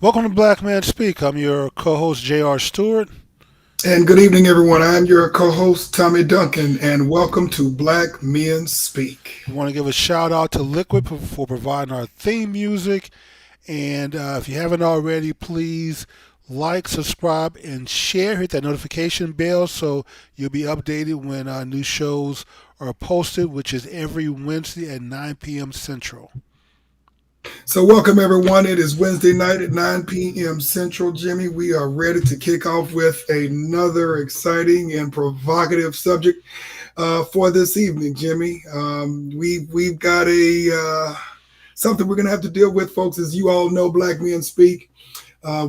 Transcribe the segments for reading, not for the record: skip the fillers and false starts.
Welcome to Black Man Speak. I'm your co-host J.R. Stewart. And good evening, everyone. I'm your co host, Tommy Duncan, and welcome to Black Men Speak. We want to give a shout out to Liquid for providing our theme music. And if you haven't already, please like, subscribe, and share. Hit that notification bell so you'll be updated when new shows are posted, which is every Wednesday at 9 p.m. Central. So, welcome, everyone. It is Wednesday night at 9 p.m. Central, Jimmy. We are ready to kick off with another exciting and provocative subject for this evening, Jimmy. We've got something we're going to have to deal with, folks. As you all know, Black Men Speak.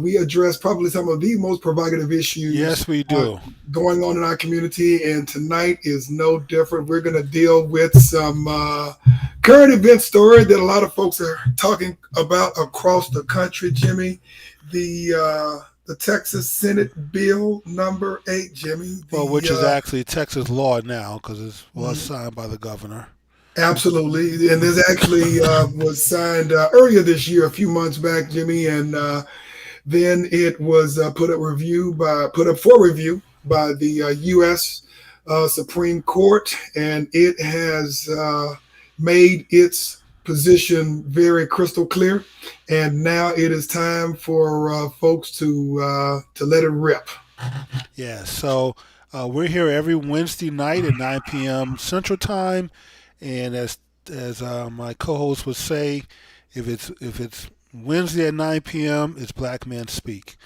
We address probably some of the most provocative issues. Yes, we do. Going on in our community, and tonight is no different. We're going to deal with some current event story that a lot of folks are talking about across the country, Jimmy. The Texas Senate Bill number 8, Jimmy. Which is actually Texas law now because it was signed by the governor. Absolutely, and this actually was signed earlier this year, a few months back, Jimmy, and then it was put up for review by the U.S. Supreme Court, and it has made its position very crystal clear. And now it is time for folks to let it rip. Yeah. So we're here every Wednesday night at 9 p.m. Central Time, and as my co-host would say, if it's Wednesday at 9 p.m., it's Black Men Speak.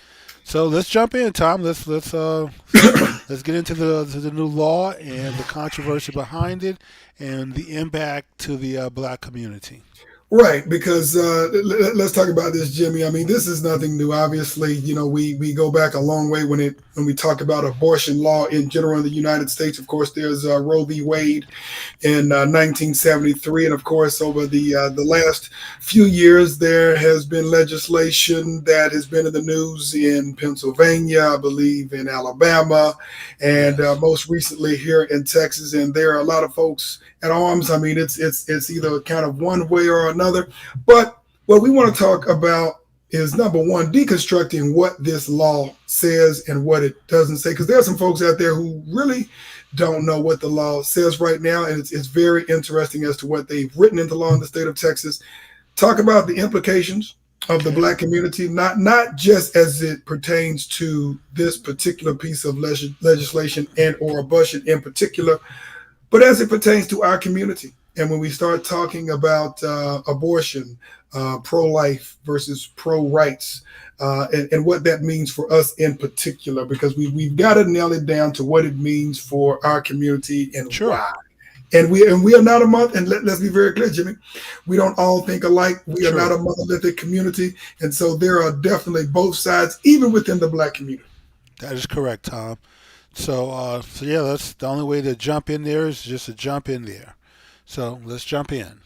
So let's jump in, Tom. Let's get into the new law and the controversy behind it and the impact to the black community. Right, because let's talk about this, Jimmy. I mean, this is nothing new. Obviously, we go back a long way when we talk about abortion law in general in the United States. Of course, there's Roe v. Wade in 1973, and of course, over the last few years, there has been legislation that has been in the news in Pennsylvania, I believe, in Alabama, and most recently here in Texas. And there are a lot of folks at arms. I mean, it's either kind of one way or another. But what we want to talk about is, number one, deconstructing what this law says and what it doesn't say, because there are some folks out there who really don't know what the law says right now, and it's very interesting as to what they've written into law in the state of Texas. Talk about the implications of the black community, not just as it pertains to this particular piece of legislation and or abortion in particular, but as it pertains to our community. And when we start talking about abortion, pro-life versus pro-rights, and what that means for us in particular, because we've got to nail it down to what it means for our community and why. And we are not and let's be very clear, Jimmy, we don't all think alike. We are not a monolithic community. And so there are definitely both sides, even within the black community. That is correct, Tom. So yeah, that's the only way to jump in there is just to jump in there. So let's jump in.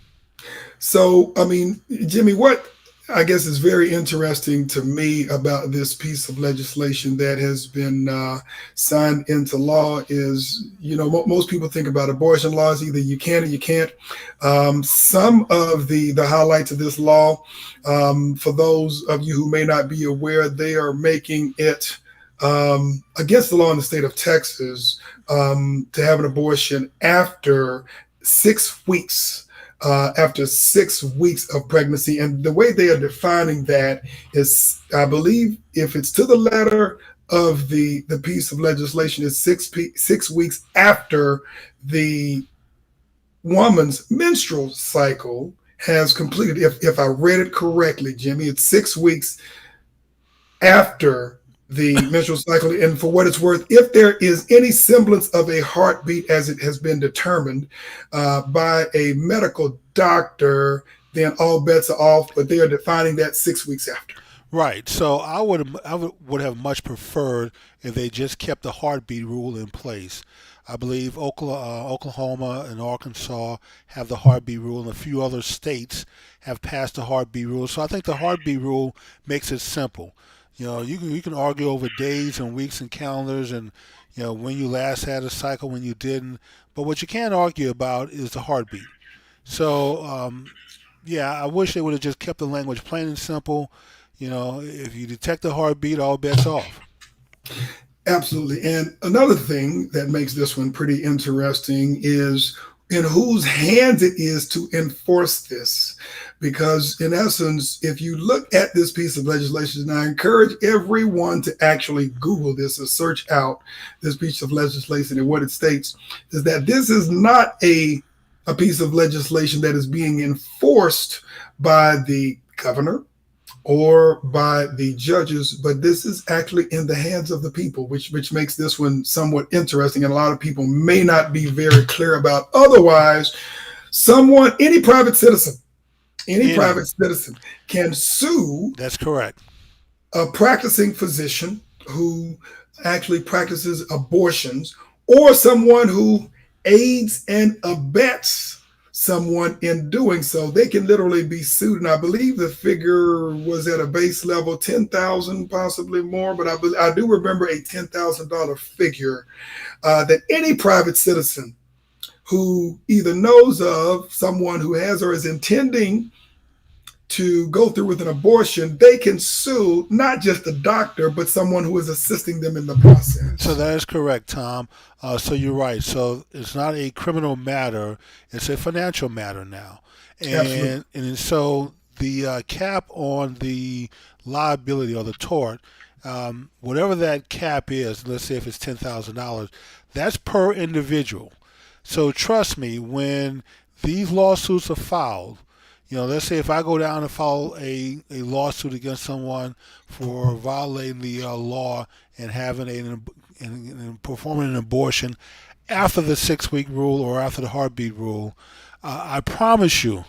So, I mean, Jimmy, what I guess is very interesting to me about this piece of legislation that has been signed into law is, most people think about abortion laws, either you can or you can't. Some of the highlights of this law, for those of you who may not be aware, they are making it against the law in the state of Texas to have an abortion after 6 weeks. After 6 weeks of pregnancy. And the way they are defining that is, I believe, if it's to the letter of the piece of legislation, is 6 weeks after the woman's menstrual cycle has completed. If I read it correctly, Jimmy, it's 6 weeks after the menstrual cycle. And for what it's worth, if there is any semblance of a heartbeat as it has been determined by a medical doctor, then all bets are off. But they are defining that 6 weeks after. Right. So I would have much preferred if they just kept the heartbeat rule in place. I believe Oklahoma and Arkansas have the heartbeat rule, and a few other states have passed the heartbeat rule. So I think the heartbeat rule makes it simple. You can argue over days and weeks and calendars, and when you last had a cycle, when you didn't. But what you can't argue about is the heartbeat. So yeah, I wish they would have just kept the language plain and simple. If you detect a heartbeat, all bets off. Absolutely. And another thing that makes this one pretty interesting is in whose hands it is to enforce this. Because, in essence, if you look at this piece of legislation, and I encourage everyone to actually Google this or search out this piece of legislation, and what it states is that this is not a piece of legislation that is being enforced by the governor or by the judges, but this is actually in the hands of the people, which makes this one somewhat interesting, and a lot of people may not be very clear about. Otherwise, any private citizen, Anyone. can sue That's correct. a practicing physician who actually practices abortions, or someone who aids and abets someone in doing so. They can literally be sued. And I believe the figure was at a base level 10,000, possibly more, but I do remember a $10,000 figure that any private citizen who either knows of someone who has or is intending to go through with an abortion, they can sue not just the doctor, but someone who is assisting them in the So process. that is correct, Tom. So you're right. So it's not a criminal matter; it's a financial matter now, Absolutely. and so the cap on the liability or the tort, whatever that cap is, let's say if it's $10,000, that's per individual. So trust me, when these lawsuits are filed, let's say if I go down and file a lawsuit against someone for violating the law and having and performing an abortion after the 6 week rule or after the heartbeat rule, I promise you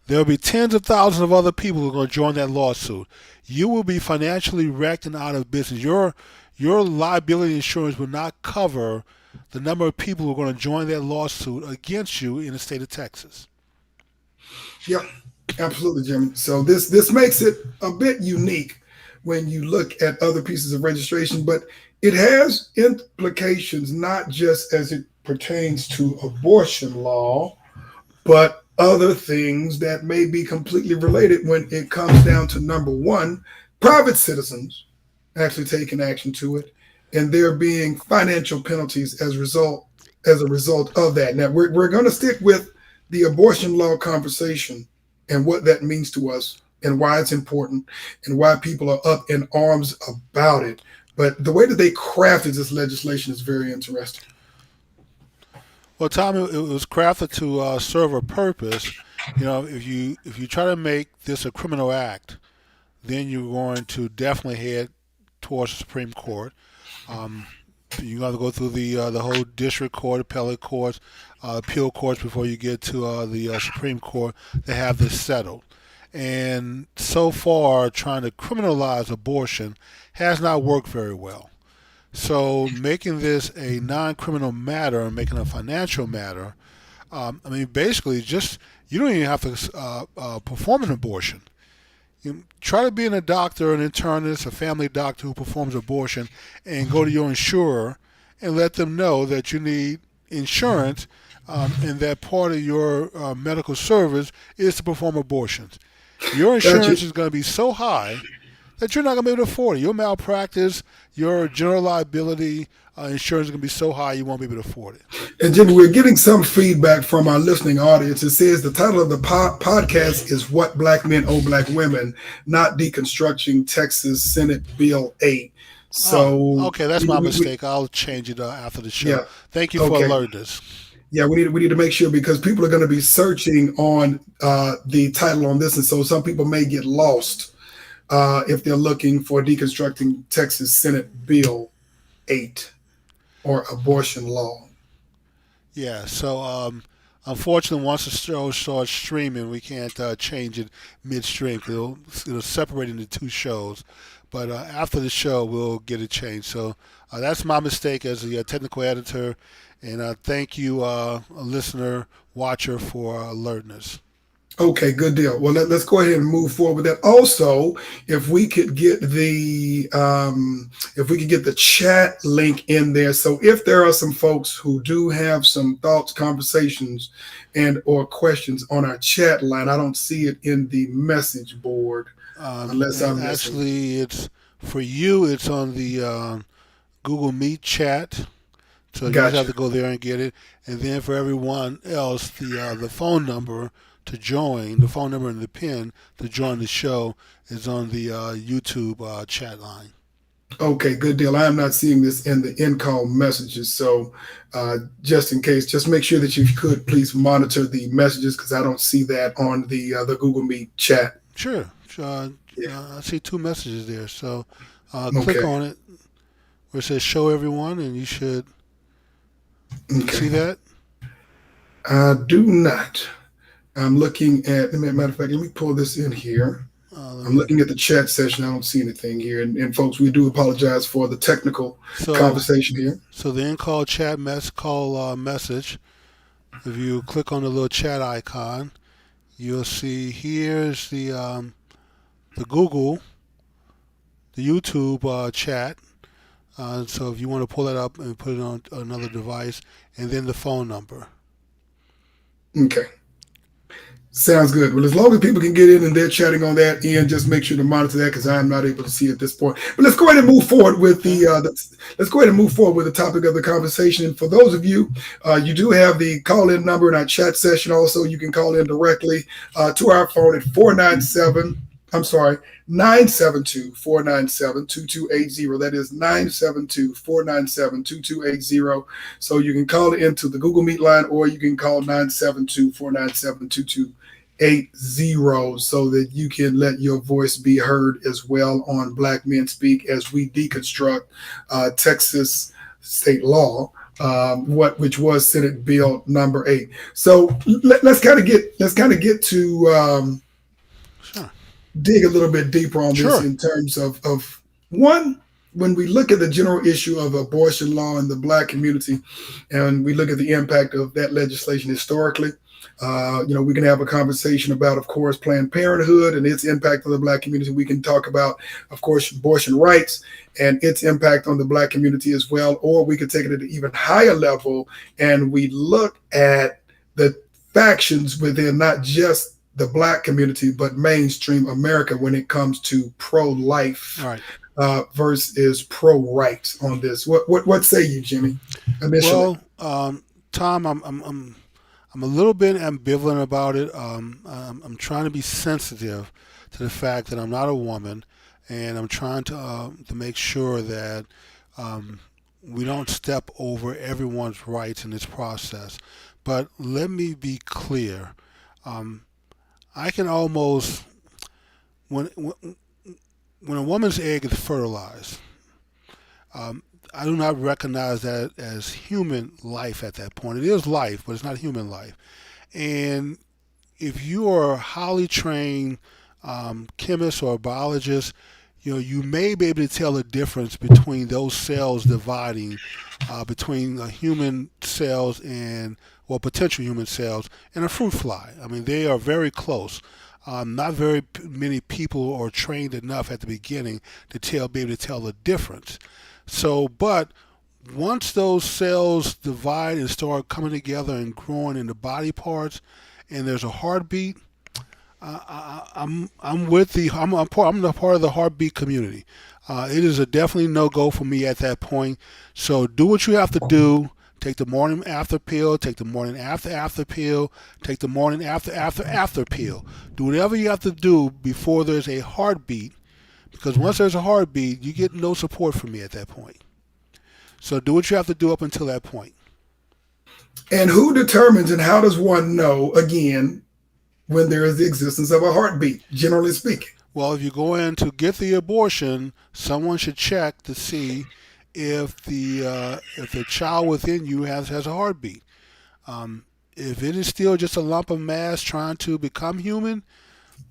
there'll be tens of thousands of other people who are going to join that lawsuit. You will be financially wrecked and out of business. Your liability insurance will not cover the number of people who are going to join that lawsuit against you in the state of Texas. Yeah, absolutely, Jimmy. So this makes it a bit unique when you look at other pieces of registration, but it has implications not just as it pertains to abortion law, but other things that may be completely related when it comes down to number one, private citizens actually taking action to it, and there being financial penalties as a result of that. Now we're going to stick with the abortion law conversation and what that means to us and why it's important and why people are up in arms about it. But the way that they crafted this legislation is very interesting. Well, Tom, it was crafted to serve a purpose. If you try to make this a criminal act, then you're going to definitely head towards the Supreme Court. Um, you got to go through the whole district court, appellate courts, appeal courts before you get to the Supreme Court to have this settled. And so far, trying to criminalize abortion has not worked very well. So making this a non-criminal matter and making it a financial matter, I mean, basically, just you don't even have to perform an abortion. You try to be a doctor, an internist, a family doctor who performs abortion, and go to your insurer and let them know that you need insurance, and that part of your medical service is to perform abortions. Your Gotcha. insurance is going to be so high that you're not going to be able to afford it. Your malpractice, your general liability insurance is going to be so high you won't be able to afford it. And Jimmy, we're getting some feedback from our listening audience. It says the title of the podcast is "What Black Men Owe Black Women," not "Deconstructing Texas Senate Bill 8." So, okay, that's my mistake. I'll change it after the show. Yeah. Thank you for alerting us. Yeah, we need to make sure, because people are going to be searching on the title on this, and so some people may get lost if they're looking for "Deconstructing Texas Senate Bill 8" or abortion law. Yeah, so unfortunately, once the show starts streaming, we can't change it midstream because it'll separate into two shows. But after the show, we'll get it changed. So that's my mistake as the technical editor. And thank you, listener, watcher, for alerting us. Okay, good deal. Well, let's go ahead and move forward with that. Also, if we could get the chat link in there, so if there are some folks who do have some thoughts, conversations, and or questions on our chat line, I don't see it in the message board. Unless I'm actually, it's for you. It's on the Google Meet chat. So you just have to go there and get it. And then for everyone else, the phone number to join, the phone number and the pin to join the show is on the YouTube chat line. Okay, good deal. I am not seeing this in the in-call messages. So just in case, just make sure that you could please monitor the messages, because I don't see that on the Google Meet chat. Sure. I see two messages there. So click on it where it says show everyone, and you should see that. I do not. I'm looking at, matter of fact, let me pull this in here. I'm looking at the chat session. I don't see anything here. And folks, we do apologize for the technical conversation here. So the in-call chat message, if you click on the little chat icon, you'll see here's the Google, the YouTube chat. So if you want to pull that up and put it on another device, and then the phone number. Okay. Sounds good. Well, as long as people can get in and they're chatting on that end, just make sure to monitor that, because I'm not able to see at this point. But let's go ahead and move forward with the topic of the conversation. And for those of you, you do have the call-in number in our chat session. Also, you can call in directly to our phone at 972-497-2280. That is 972-497-2280. So you can call into the Google Meet line, or you can call 972-497-2280 so that you can let your voice be heard as well on Black Men Speak as we deconstruct Texas state law, which was Senate Bill number 8. So let's kind of get to dig a little bit deeper on this in terms of one, when we look at the general issue of abortion law in the Black community, and we look at the impact of that legislation historically, we can have a conversation about, of course, Planned Parenthood and its impact on the Black community. We can talk about, of course, abortion rights and its impact on the Black community as well. Or we could take it at an even higher level, and we look at the factions within not just the Black community, but mainstream America when it comes to pro-life versus pro-rights on this. What say you, Jimmy? Initially? Well, Tom, I'm a little bit ambivalent about it. I'm trying to be sensitive to the fact that I'm not a woman, and I'm trying to make sure that we don't step over everyone's rights in this process. But let me be clear. I can almost, when a woman's egg is fertilized, I do not recognize that as human life at that point. It is life, but it's not human life. And if you are a highly trained chemist or a biologist, you may be able to tell the difference between those cells dividing between human cells and potential human cells and a fruit fly. I mean, they are very close. Not very many people are trained enough at the beginning to be able to tell the difference. So, but once those cells divide and start coming together and growing into body parts, and there's a heartbeat, I'm with the I'm the part of the heartbeat community. It is a definitely no go for me at that point. So do what you have to do. Take the morning after pill. Take the morning after pill. Take the morning after pill. Do whatever you have to do before there's a heartbeat. Because once there's a heartbeat, you get no support from me at that point. So do what you have to do up until that point. And who determines and how does one know, again, when there is the existence of a heartbeat, generally speaking? Well, if you go in to get the abortion, someone should check to see if the child within you has a heartbeat. If it is still just a lump of mass trying to become human,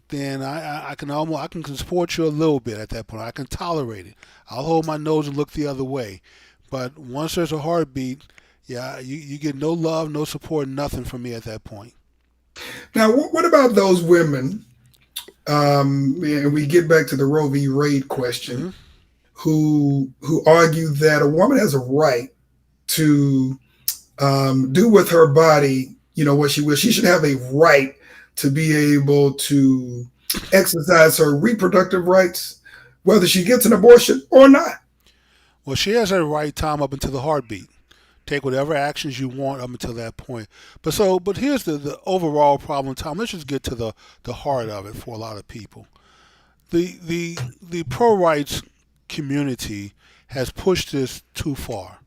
then I can support you a little bit at that point. I can tolerate it. I'll hold my nose and look the other way. But once there's a heartbeat, yeah, you get no love, no support, nothing from me at that point. Now, what about those women? And we get back to the Roe v. Wade question, Hmm. who argue that a woman has a right to do with her body, what she will. She should have a right to be able to exercise her reproductive rights, whether she gets an abortion or not. Well, she has the right time up until the heartbeat. Take whatever actions you want up until that point. But here's the overall problem, Tom. Let's just get to the heart of it for a lot of people. The pro rights community has pushed this too far.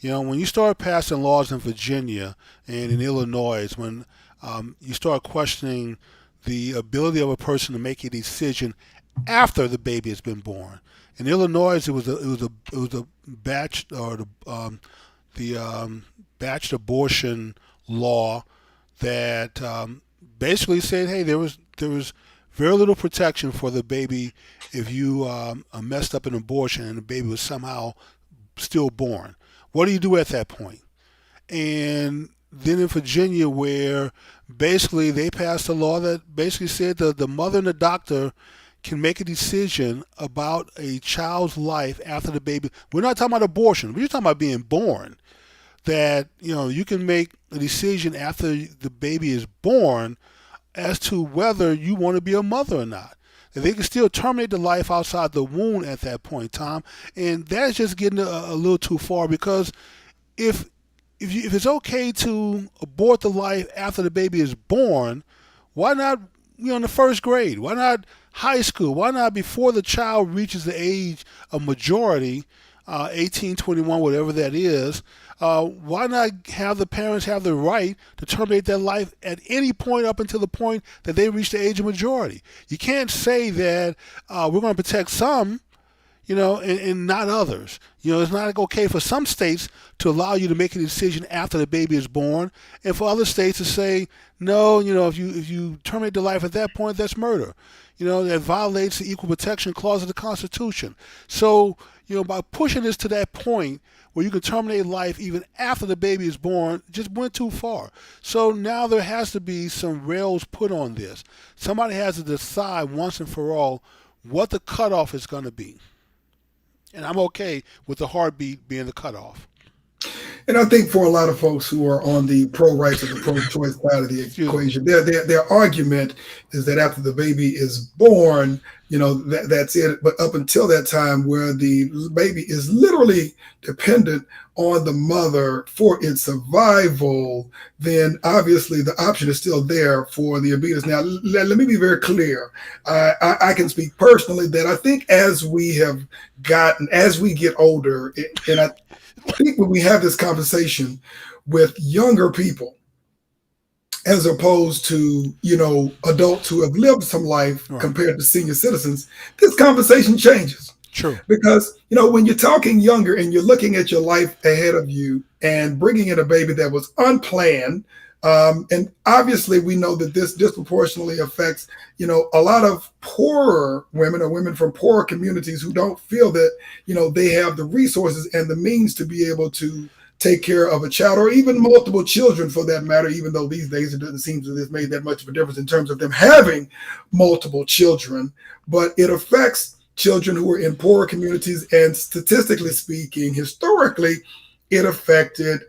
When you start passing laws in Virginia and in Illinois, when you start questioning the ability of a person to make a decision after the baby has been born. In Illinois, it was a batch or the batched abortion law that basically said, hey, there was very little protection for the baby if you messed up an abortion and the baby was somehow still born. What do you do at that point? And then in Virginia, where basically they passed a law that basically said that the mother and the doctor can make a decision about a child's life after the baby. We're not talking about abortion. We're just talking about being born. That you can make a decision after the baby is born as to whether you want to be a mother or not. And they can still terminate the life outside the womb at that point, Tom. And that's just getting a little too far because if if it's okay to abort the life after the baby is born, why not in the first grade? Why not high school? Why not before the child reaches the age of majority, 18, 21, whatever that is? Why not have the parents have the right to terminate their life at any point up until the point that they reach the age of majority? You can't say that we're going to protect some, and not others. It's not okay for some states to allow you to make a decision after the baby is born, and for other states to say no. If you terminate the life at that point, that's murder. That violates the Equal Protection Clause of the Constitution. So, by pushing this to that point where you can terminate life even after the baby is born, just went too far. So now there has to be some rails put on this. Somebody has to decide once and for all what the cutoff is going to be. And I'm okay with the heartbeat being the cutoff. And I think for a lot of folks who are on the pro rights or the pro choice side of the Excuse me. equation, their argument is that after the baby is born, that's it. But up until that time, where the baby is literally dependent on the mother for its survival, then obviously the option is still there for the abusers. Now, let me be very clear. I can speak personally that I think as we get older, and I think when we have this conversation with younger people, as opposed to adults who have lived some life Right. compared to senior citizens, this conversation changes True. because when you're talking younger and you're looking at your life ahead of you and bringing in a baby that was unplanned. And obviously, we know that this disproportionately affects, a lot of poorer women or women from poorer communities who don't feel that, they have the resources and the means to be able to take care of a child or even multiple children for that matter, even though these days it doesn't seem to have made that much of a difference in terms of them having multiple children. But it affects children who are in poorer communities. And statistically speaking, historically, it affected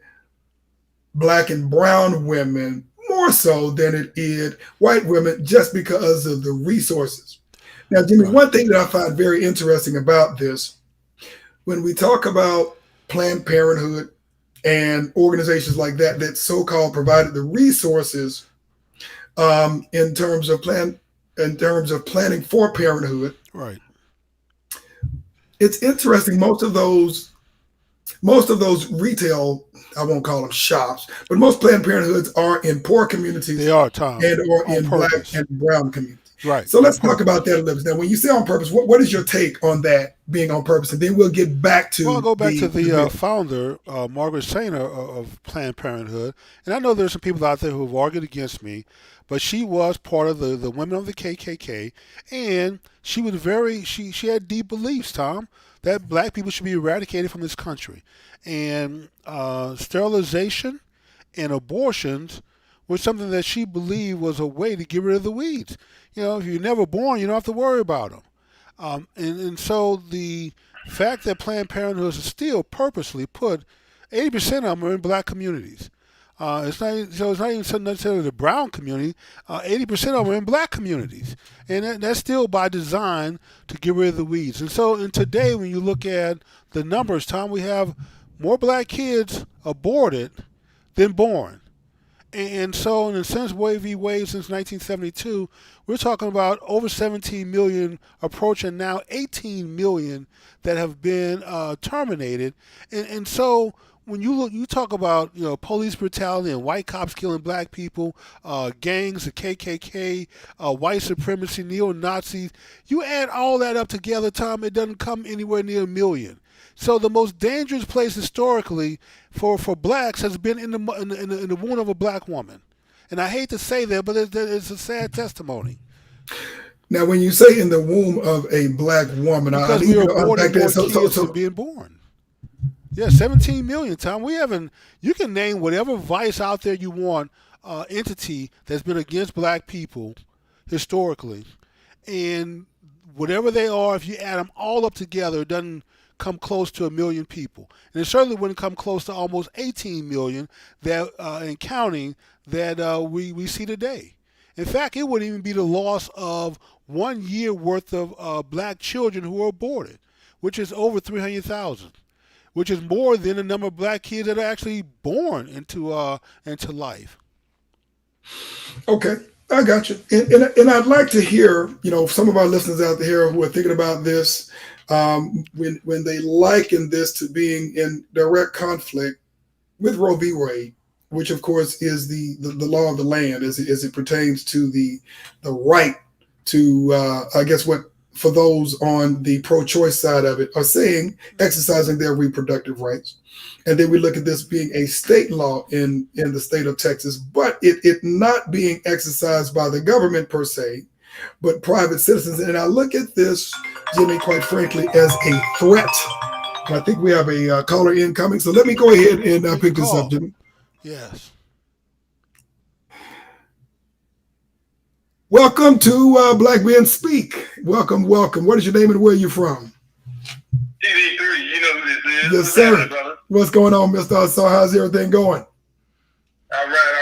Black and brown women more more so than it did white women just because of the resources. Now, Jimmy, Right. one thing that I find very interesting about this, when we talk about Planned Parenthood and organizations like that, that so-called provided the resources in terms of planning for parenthood, Right. it's interesting. Most of those retail, I won't call them shops, but most Planned Parenthoods are in poor communities They are, Tom, and or on in black purpose. and brown communities. Right. So On let's talk purpose. about that a little bit. Now, when you say on purpose, what is your take on that being on purpose? And then we'll get back Well, I'll to go back to the the bill. founder, Margaret Sanger of Planned Parenthood, and I know there's some people out there who have argued against me, but she was part of the women of the KKK, and she was she had deep beliefs, Tom, that black people should be eradicated from this country, and sterilization and abortions was something that she believed was a way to get rid of the weeds. You know, if you're never born, you don't have to worry about them. And so the fact that Planned Parenthood is still purposely put 80% of them are in black communities. It's not even necessarily the brown community. 80% of them are in black communities, and that's still by design to get rid of the weeds. And so, and today, when you look at the numbers, Tom, we have more black kids aborted than born. And so, in a sense, Wave v. Wade since 1972, we're talking about over 17 million, approaching now 18 million that have been terminated. And so, when you talk about police brutality and white cops killing black people, gangs, the KKK, white supremacy, neo Nazis, you add all that up together, Tom, it doesn't come anywhere near a million. So the most dangerous place historically for blacks has been in the womb of a black woman, and I hate to say that, but it's a sad testimony Now, when you say in the womb of a black woman, I because need we you are to unpack aborting that. more kids than being born. Yeah, 17 million, Tom. We haven't. You can name whatever vice out there you want, entity that's been against black people historically, and whatever they are, if you add them all up together, it doesn't come close to a million people, and it certainly wouldn't come close to almost 18 million that and counting that we see today. In fact, it wouldn't even be the loss of 1 year worth of black children who were aborted, which is over 300,000, which is more than the number of black kids that are actually born into life. Okay, I got you. And I'd like to hear, some of our listeners out there who are thinking about this, when they liken this to being in direct conflict with Roe v. Wade, which of course is the law of the land as it pertains to the right to, I guess what for those on the pro-choice side of it are saying, exercising their reproductive rights. And then we look at this being a state law in the state of Texas, but it not being exercised by the government per se, but private citizens. And I look at this, Jimmy, quite frankly, as a threat. And I think we have a caller incoming. So let me go ahead and pick this up, Jimmy. Yes. Welcome to Black Men Speak. Welcome. What is your name and where are you from? TD3, you know who this is. Yes, sir. What's going on, Mr. Assar? How's everything going? All right.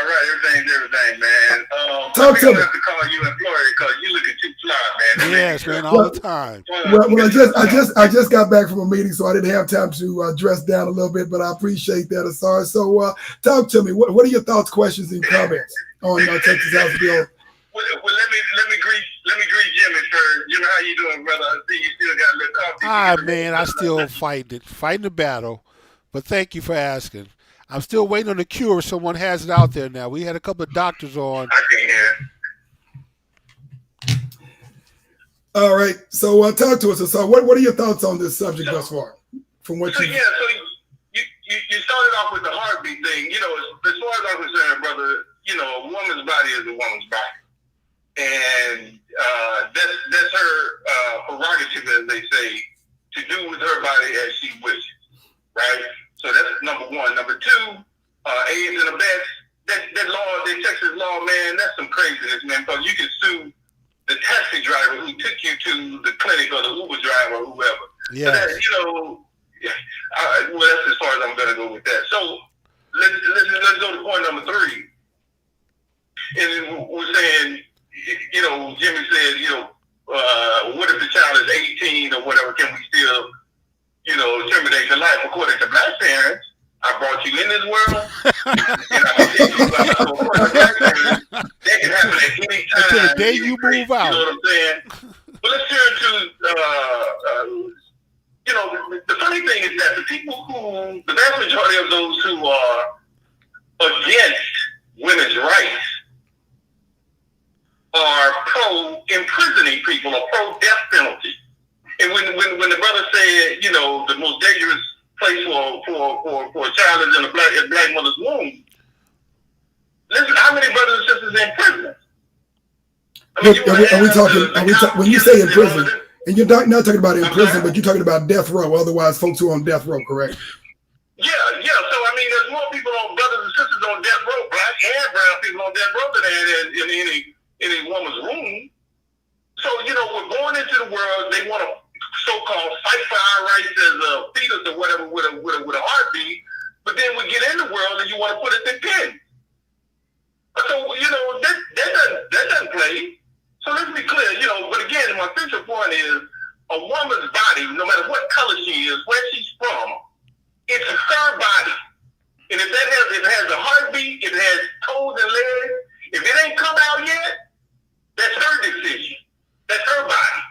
Everything, man. Talk to me. I have to call you in Florida because you looking too fly, man. Yes, man, all the time. Well, I just got back from a meeting, so I didn't have time to dress down a little bit, but I appreciate that, Assar. So talk to me. What are your thoughts, questions, and comments on Texas House Bill? Well, let me greet Jimmy first. Jimmy, how you doing, brother? I see you still got a little coffee. Man, I still fighting the battle, but thank you for asking. I'm still waiting on the cure. Someone has it out there now. We had a couple of doctors on. I can hear. All right. So talk to us, Assar. What are your thoughts on this subject thus far? From what So you you started off with the heartbeat thing. As far as I'm concerned, brother, a woman's body is a woman's body. And that's her prerogative, as they say, to do with her body as she wishes, right? So that's number one. Number two, AIDS and abets, that law, the Texas law, man, that's some craziness, man, because you can sue the taxi driver who took you to the clinic or the Uber driver or whoever. Yes. So that's as far as I'm going to go with that. So let's go to point number three. this world. And I can tell you about that can happen at any time. Until the day you move out. You know what I'm saying? But let's turn to, the funny thing is that the vast majority of those who are against women's rights are pro-imprisoning people or pro-death penalty. And when the brother said, the most dangerous place for a child is in a black mother's womb, listen, how many brothers and sisters are in prison? When you say in prison, and you're not talking about in prison, but you're talking about death row, otherwise folks who are on death row, correct? Yeah. So, there's more people brothers and sisters on death row, black and brown people on death row than there is in any woman's womb. So, we're born into the world, they want to so-called fight for our rights as a fetus or whatever with a heartbeat, but then we get in the world and you want to put us in pins. So, that doesn't play. So let's be clear, but again, my central point is a woman's body, no matter what color she is, where she's from, it's her body. And if it has a heartbeat, if it has toes and legs, if it ain't come out yet, that's her decision. That's her body.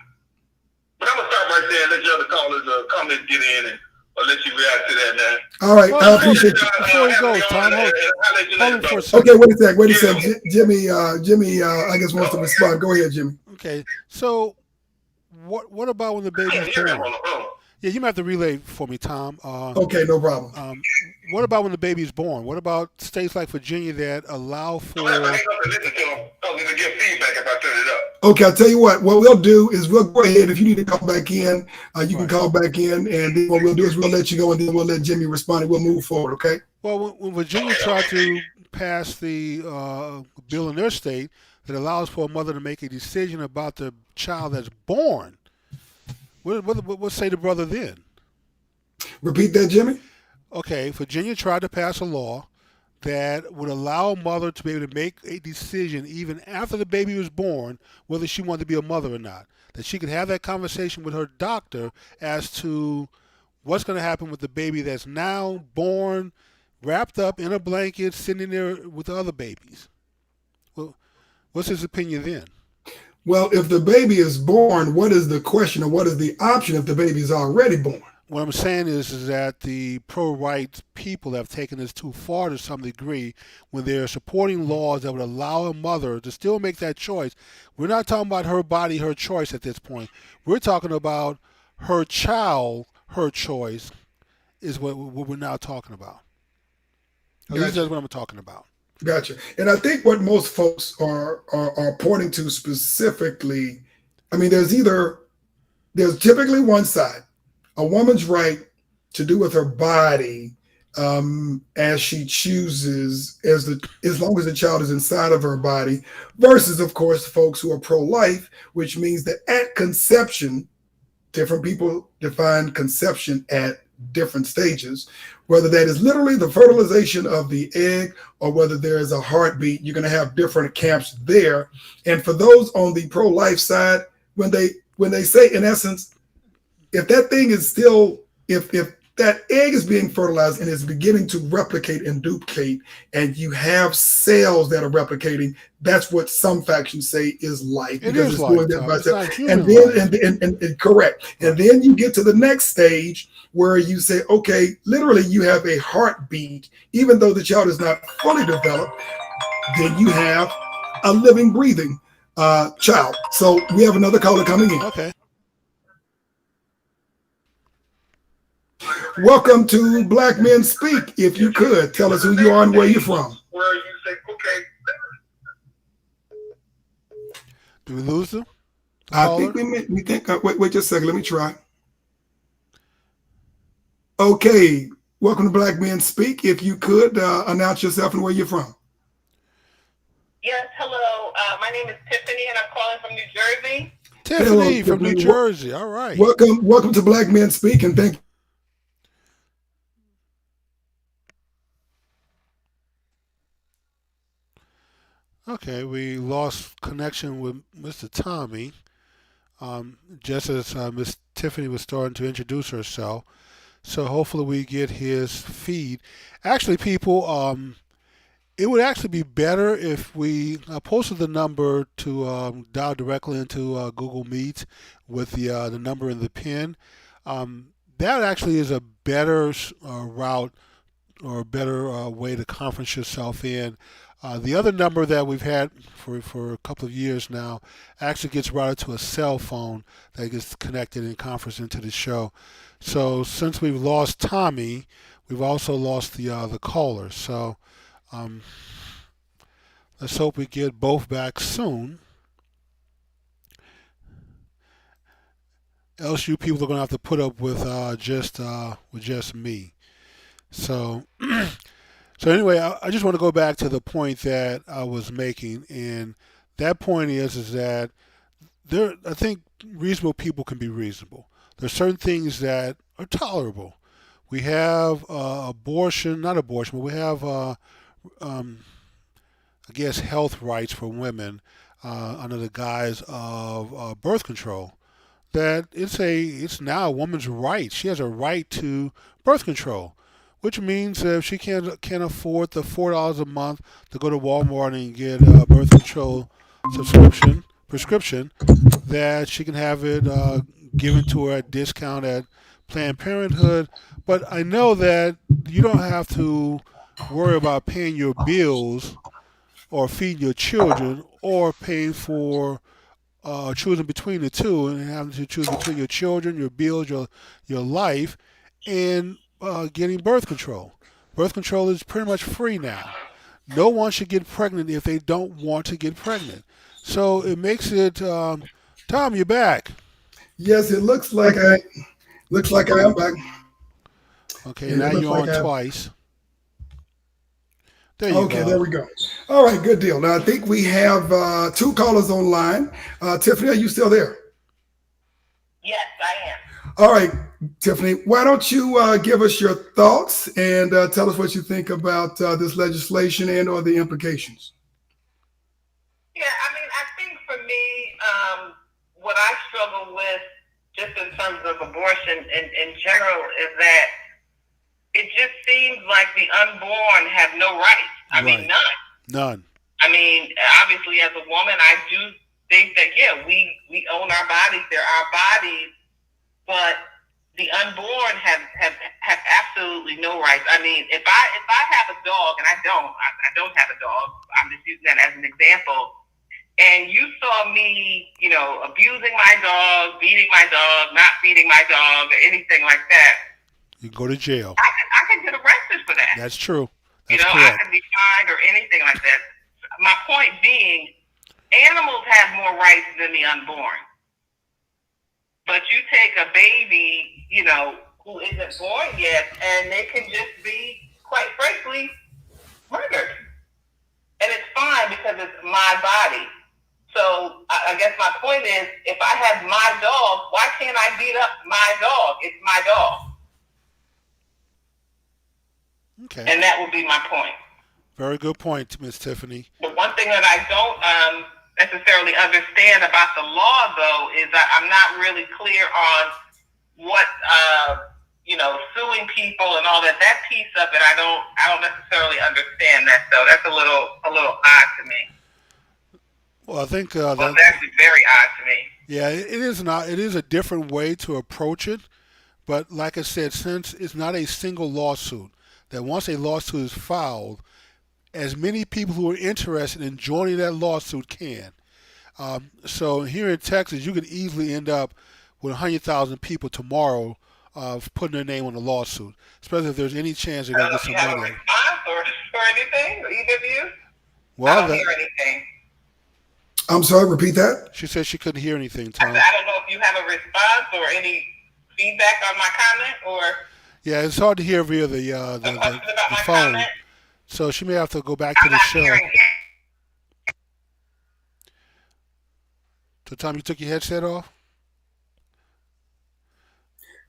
But I'm going to stop right there and let your other callers comments get in and I'll let you react to that now. All right, I appreciate you. Before he goes, Tom, hold him for a second. Okay, wait a second. Jimmy, I guess wants to respond. Go ahead, Jimmy. Okay, so what about when the baby's born? Yeah, you might have to relay for me, Tom. Okay, no problem. What about when the baby's born? What about states like Virginia that allow for... Okay, I'll tell you what we'll do is we'll go ahead. If you need to call back in, you can call back in, and then what we'll do is we'll let you go, and then we'll let Jimmy respond, and we'll move forward, okay? Well, when Virginia tried to pass the bill in their state that allows for a mother to make a decision about the child that's born, what say the brother then? Repeat that, Jimmy? Okay, Virginia tried to pass a law that would allow a mother to be able to make a decision even after the baby was born whether she wanted to be a mother or not. That she could have that conversation with her doctor as to what's going to happen with the baby that's now born, wrapped up in a blanket, sitting there with the other babies. Well, what's his opinion then? Well, if the baby is born, what is the question or what is the option if the baby is already born? What I'm saying is that the pro-rights people have taken this too far to some degree when they're supporting laws that would allow a mother to still make that choice. We're not talking about her body, her choice at this point. We're talking about her child, her choice is what we're now talking about. At least that's what I'm talking about. Gotcha. And I think what most folks are pointing to specifically, there's typically one side, a woman's right to do with her body as she chooses, as long as the child is inside of her body, versus, of course, folks who are pro-life, which means that at conception, different people define conception at different stages, whether that is literally the fertilization of the egg or whether there is a heartbeat. You're going to have different camps there. And for those on the pro-life side, when they say, in essence, if that thing is still, if that egg is being fertilized and is beginning to replicate and duplicate, and you have cells that are replicating, that's what some factions say is life. It is life, doing that by itself. And then, and correct. And then you get to the next stage where you say, okay, literally you have a heartbeat, even though the child is not fully developed, then you have a living, breathing child. So we have another caller coming in. Okay. Welcome to Black Men Speak. If you could, tell us who you are and where you're from. Where you say, okay. Do we lose them? I think we think. Wait just a second. Let me try. Okay. Welcome to Black Men Speak. If you could announce yourself and where you're from. Yes. Hello. My name is Tiffany, and I'm calling from New Jersey. Tiffany from New Jersey. All right. Welcome to Black Men Speak, and thank you. Okay, we lost connection with Mr. Tommy, just as Miss Tiffany was starting to introduce herself. So hopefully we get his feed. Actually, people, it would actually be better if we posted the number to dial directly into Google Meet with the number in the pin. That actually is a better route or a better way to conference yourself in. The other number that we've had for a couple of years now actually gets routed to a cell phone that gets connected and conference into the show. So since we've lost Tommy, we've also lost the caller. So um, let's hope we get both back soon. Else you people are going to have to put up with just me. So so anyway, I just want to go back to the point that I was making, and that point is that I think reasonable people can be reasonable. There's certain things that are tolerable. We have abortion, not abortion, but we have um, I guess health rights for women under the guise of birth control. That it's now a woman's right. She has a right to birth control, which means that if she can't afford the $4 a month to go to Walmart and get a birth control prescription, that she can have it given to her at discount at Planned Parenthood. But I know that you don't have to worry about paying your bills or feeding your children or paying for choosing between the two and having to choose between your children, your bills, your life, and getting birth control. Birth control is pretty much free now. No one should get pregnant if they don't want to get pregnant. So it makes it. Tom, you're back. Yes, it looks like I am back. Okay, And now it looks you're like on I twice. There you Okay, there go. we go. All right, good deal. Now I think we have two callers online. Tiffany, are you still there? Yes, I am. All right, Tiffany, why don't you give us your thoughts and tell us what you think about this legislation and or the implications? Yeah, I mean, I think for me, what I struggle with just in terms of abortion in general is that it just seems like the unborn have no rights. I mean, Right. none. None. I mean, obviously, as a woman, I do think that, yeah, we own our bodies. They're our bodies. But the unborn have absolutely no rights. I mean, if I have a dog, and I don't have a dog. I'm just using that as an example. And you saw me, abusing my dog, beating my dog, not feeding my dog, or anything like that. You go to jail. I can get arrested for that. That's true. You That's know, I correct. can be fined or anything like that. My point being, animals have more rights than the unborn. But you take a baby, who isn't born yet, and they can just be, quite frankly, murdered. And it's fine because it's my body. So I guess my point is, if I have my dog, why can't I beat up my dog? It's my dog. Okay. And that would be my point. Very good point, Miss Tiffany. The one thing that I don't necessarily understand about the law, though, is that I'm not really clear on what suing people and all that. That piece of it, I don't necessarily understand that. So that's a little odd to me. Well, I think Well, it's actually very odd to me. yeah, it is a different way to approach it. But like I said, since it's not a single lawsuit, that once a lawsuit is filed, as many people who are interested in joining that lawsuit can. So here in Texas, you could easily end up with 100,000 people tomorrow putting their name on the lawsuit, especially if there's any chance they're I going don't to know get if some you have a money. response or anything, or either of you. I Well, don't hear anything. I'm sorry, repeat that. she said she couldn't hear anything, I Tom. said, I don't know if you have a response or any feedback on my comment or Yeah, it's hard to hear via the a question about the my phone, comment. so she may have to go back to I'm the not show. hearing it. So, Tom, you took your headset off?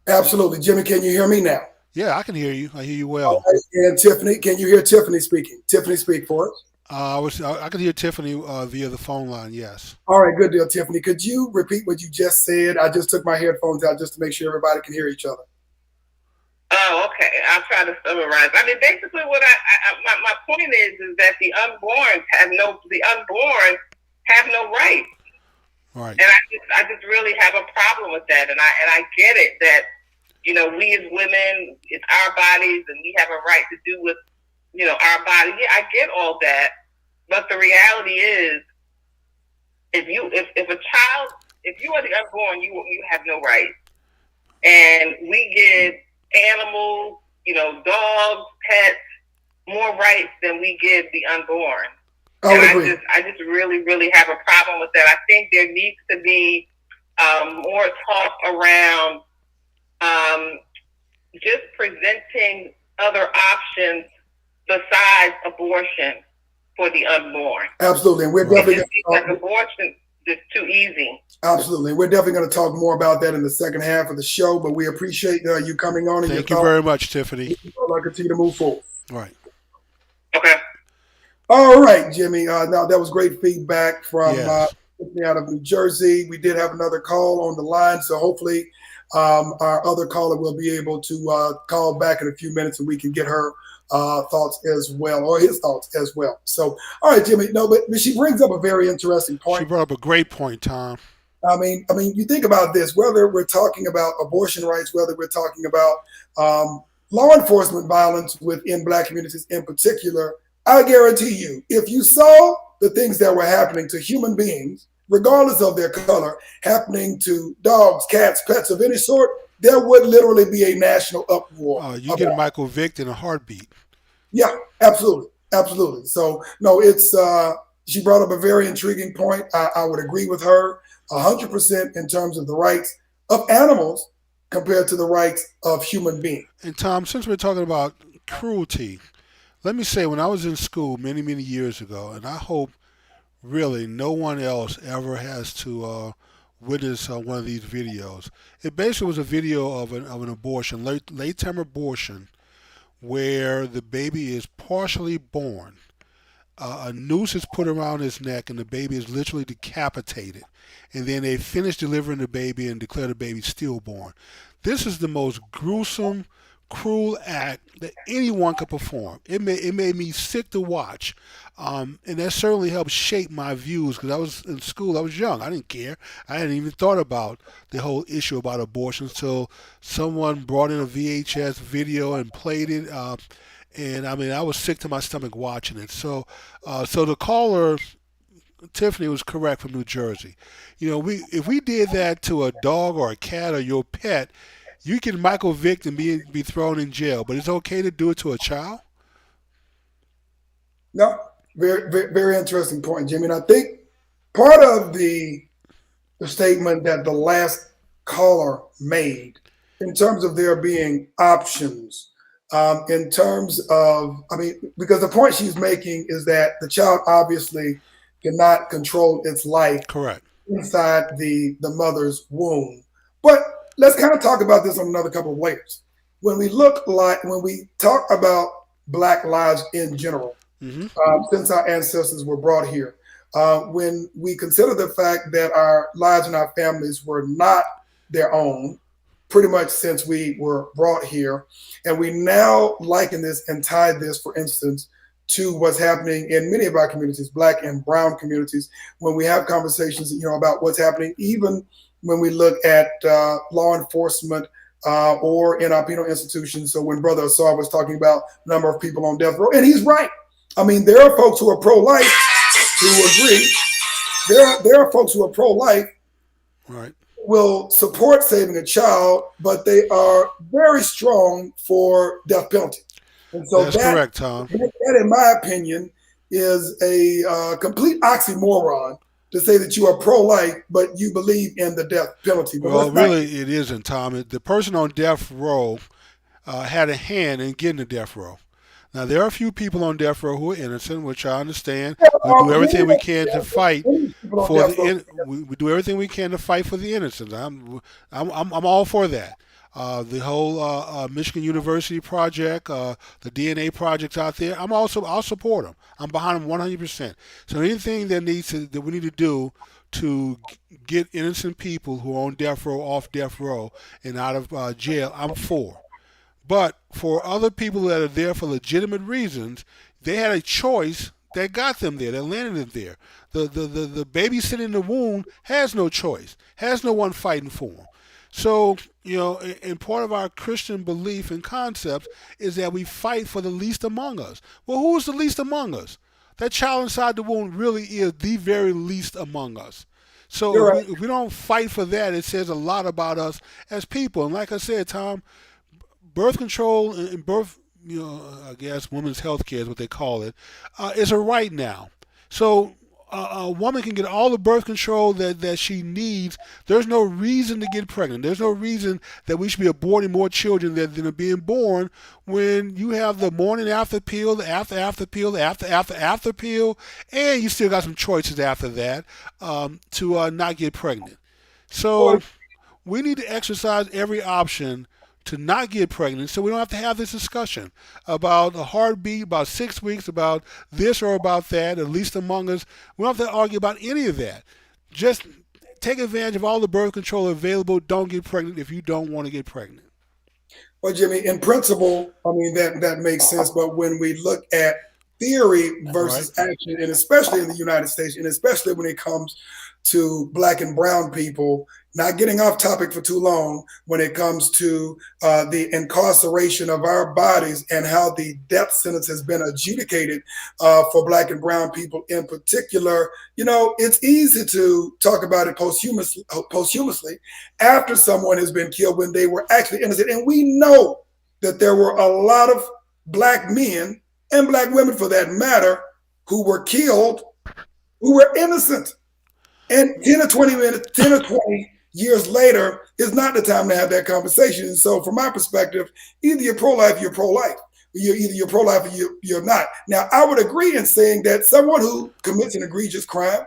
Absolutely. Jimmy, can you hear me now? Yeah, I can hear you. I hear you All well. right. And Tiffany, can you hear Tiffany speaking? Tiffany, speak for us. I could hear Tiffany via the phone line. Yes. All right, good deal, Tiffany. Could you repeat what you just said? I just took my headphones out just to make sure everybody can hear each other. Oh, okay. I'll try to summarize. I mean, basically, what my point is that the unborn have no rights, Right. and I just really have a problem with that. And I get it that we as women, it's our bodies, and we have a right to do with our body. Yeah, I get all that, but the reality is, if you are the unborn, you have no rights, and we give animals, dogs, pets, more rights than we give the unborn. I just really, really have a problem with that. I think there needs to be more talk around just presenting other options besides abortion for the unborn. Absolutely, and we're definitely going to talk. Abortion is too easy. Absolutely, we're definitely going to talk more about that in the second half of the show. But we appreciate you coming on. And Thank you very much, Tiffany. I'll continue to move forward. Right. Okay. All right, Jimmy. Now that was great feedback from Yes. out of New Jersey. We did have another call on the line, so hopefully our other caller will be able to call back in a few minutes, and we can get her thoughts as well, or his thoughts as well. So, all right, Jimmy. No, but she brings up a very interesting point. She brought up a great point, Tom. I mean, you think about this. Whether we're talking about abortion rights, whether we're talking about law enforcement violence within Black communities in particular, I guarantee you, if you saw the things that were happening to human beings, regardless of their color, happening to dogs, cats, pets of any sort, there would literally be a national uproar. You get Michael Vick in a heartbeat. Yeah, absolutely. Absolutely. So, no, it's she brought up a very intriguing point. I would agree with her 100% in terms of the rights of animals compared to the rights of human beings. And Tom, since we're talking about cruelty, let me say, when I was in school many, many years ago, and I hope really no one else ever has to witness one of these videos. It basically was a video of an abortion, late term abortion, where the baby is partially born. A noose is put around his neck, and the baby is literally decapitated. And then they finish delivering the baby and declare the baby stillborn. This is the most gruesome, cruel act that anyone could perform. It made me sick to watch, and that certainly helped shape my views, because I was in school. I was young. I didn't care. I hadn't even thought about the whole issue about abortion until someone brought in a VHS video and played it. And I mean, I was sick to my stomach watching it. So the caller, Tiffany, was correct, from New Jersey. If we did that to a dog or a cat or your pet, you can Michael Vick and be thrown in jail, but it's okay to do it to a child? No, very, very, very interesting point, Jimmy. And I think part of the statement that the last caller made in terms of there being options, in terms of, because the point she's making is that the child obviously cannot control its life. Correct. Inside the mother's womb. But let's kind of talk about this on another couple of layers. When we talk about Black lives in general, since our ancestors were brought here, when we consider the fact that our lives and our families were not their own, pretty much since we were brought here, and we now liken this and tie this, for instance, to what's happening in many of our communities, Black and brown communities, when we have conversations, about what's happening, even when we look at law enforcement or in our penal institutions. So when Brother Asar was talking about the number of people on death row, and he's right. There are folks who are pro-life who agree. There are folks who are pro-life, right, will support saving a child, but they are very strong for death penalty. And so that's correct, Tom. That, in my opinion, is a complete oxymoron to say that you are pro-life, but you believe in the death penalty. But well, really, it isn't, Tom. The person on death row had a hand in getting to death row. Now, there are a few people on death row who are innocent, which I understand. We do everything we can to fight for we do everything we can to fight for the innocent. I'm all for that. The whole Michigan University project, the DNA projects out there, I'll support them. I'm behind them 100%. So anything that we need to do to get innocent people who are on death row off death row and out of jail, I'm for. But for other people that are there for legitimate reasons, they had a choice that got them there, that landed them there. The baby sitting in the womb has no choice, has no one fighting for them. So, and part of our Christian belief and concepts is that we fight for the least among us. Well, who is the least among us? That child inside the womb really is the very least among us. So You're right. if we don't fight for that, it says a lot about us as people. And like I said, Tom, birth control and birth, I guess women's health care is what they call it, is a right now. So a woman can get all the birth control that she needs. There's no reason to get pregnant. There's no reason that we should be aborting more children than are being born when you have the morning after pill, the after pill, the after pill, and you still got some choices after that to not get pregnant. So we need to exercise every option to not get pregnant so we don't have to have this discussion about a heartbeat, about 6 weeks, about this or about that, at least among us. We don't have to argue about any of that. Just take advantage of all the birth control available. Don't get pregnant if you don't want to get pregnant. Well, Jimmy, in principle, I mean, that makes sense. But when we look at theory versus action, and especially in the United States, and especially when it comes to Black and brown people, not getting off topic for too long, when it comes to the incarceration of our bodies and how the death sentence has been adjudicated for Black and brown people in particular, it's easy to talk about it posthumously after someone has been killed when they were actually innocent. And we know that there were a lot of Black men and Black women, for that matter, who were killed, who were innocent. And 10 or 20 years later is not the time to have that conversation. And so from my perspective, either you're pro-life, you're pro-life. Either you're pro-life or you're not. Now, I would agree in saying that someone who commits an egregious crime,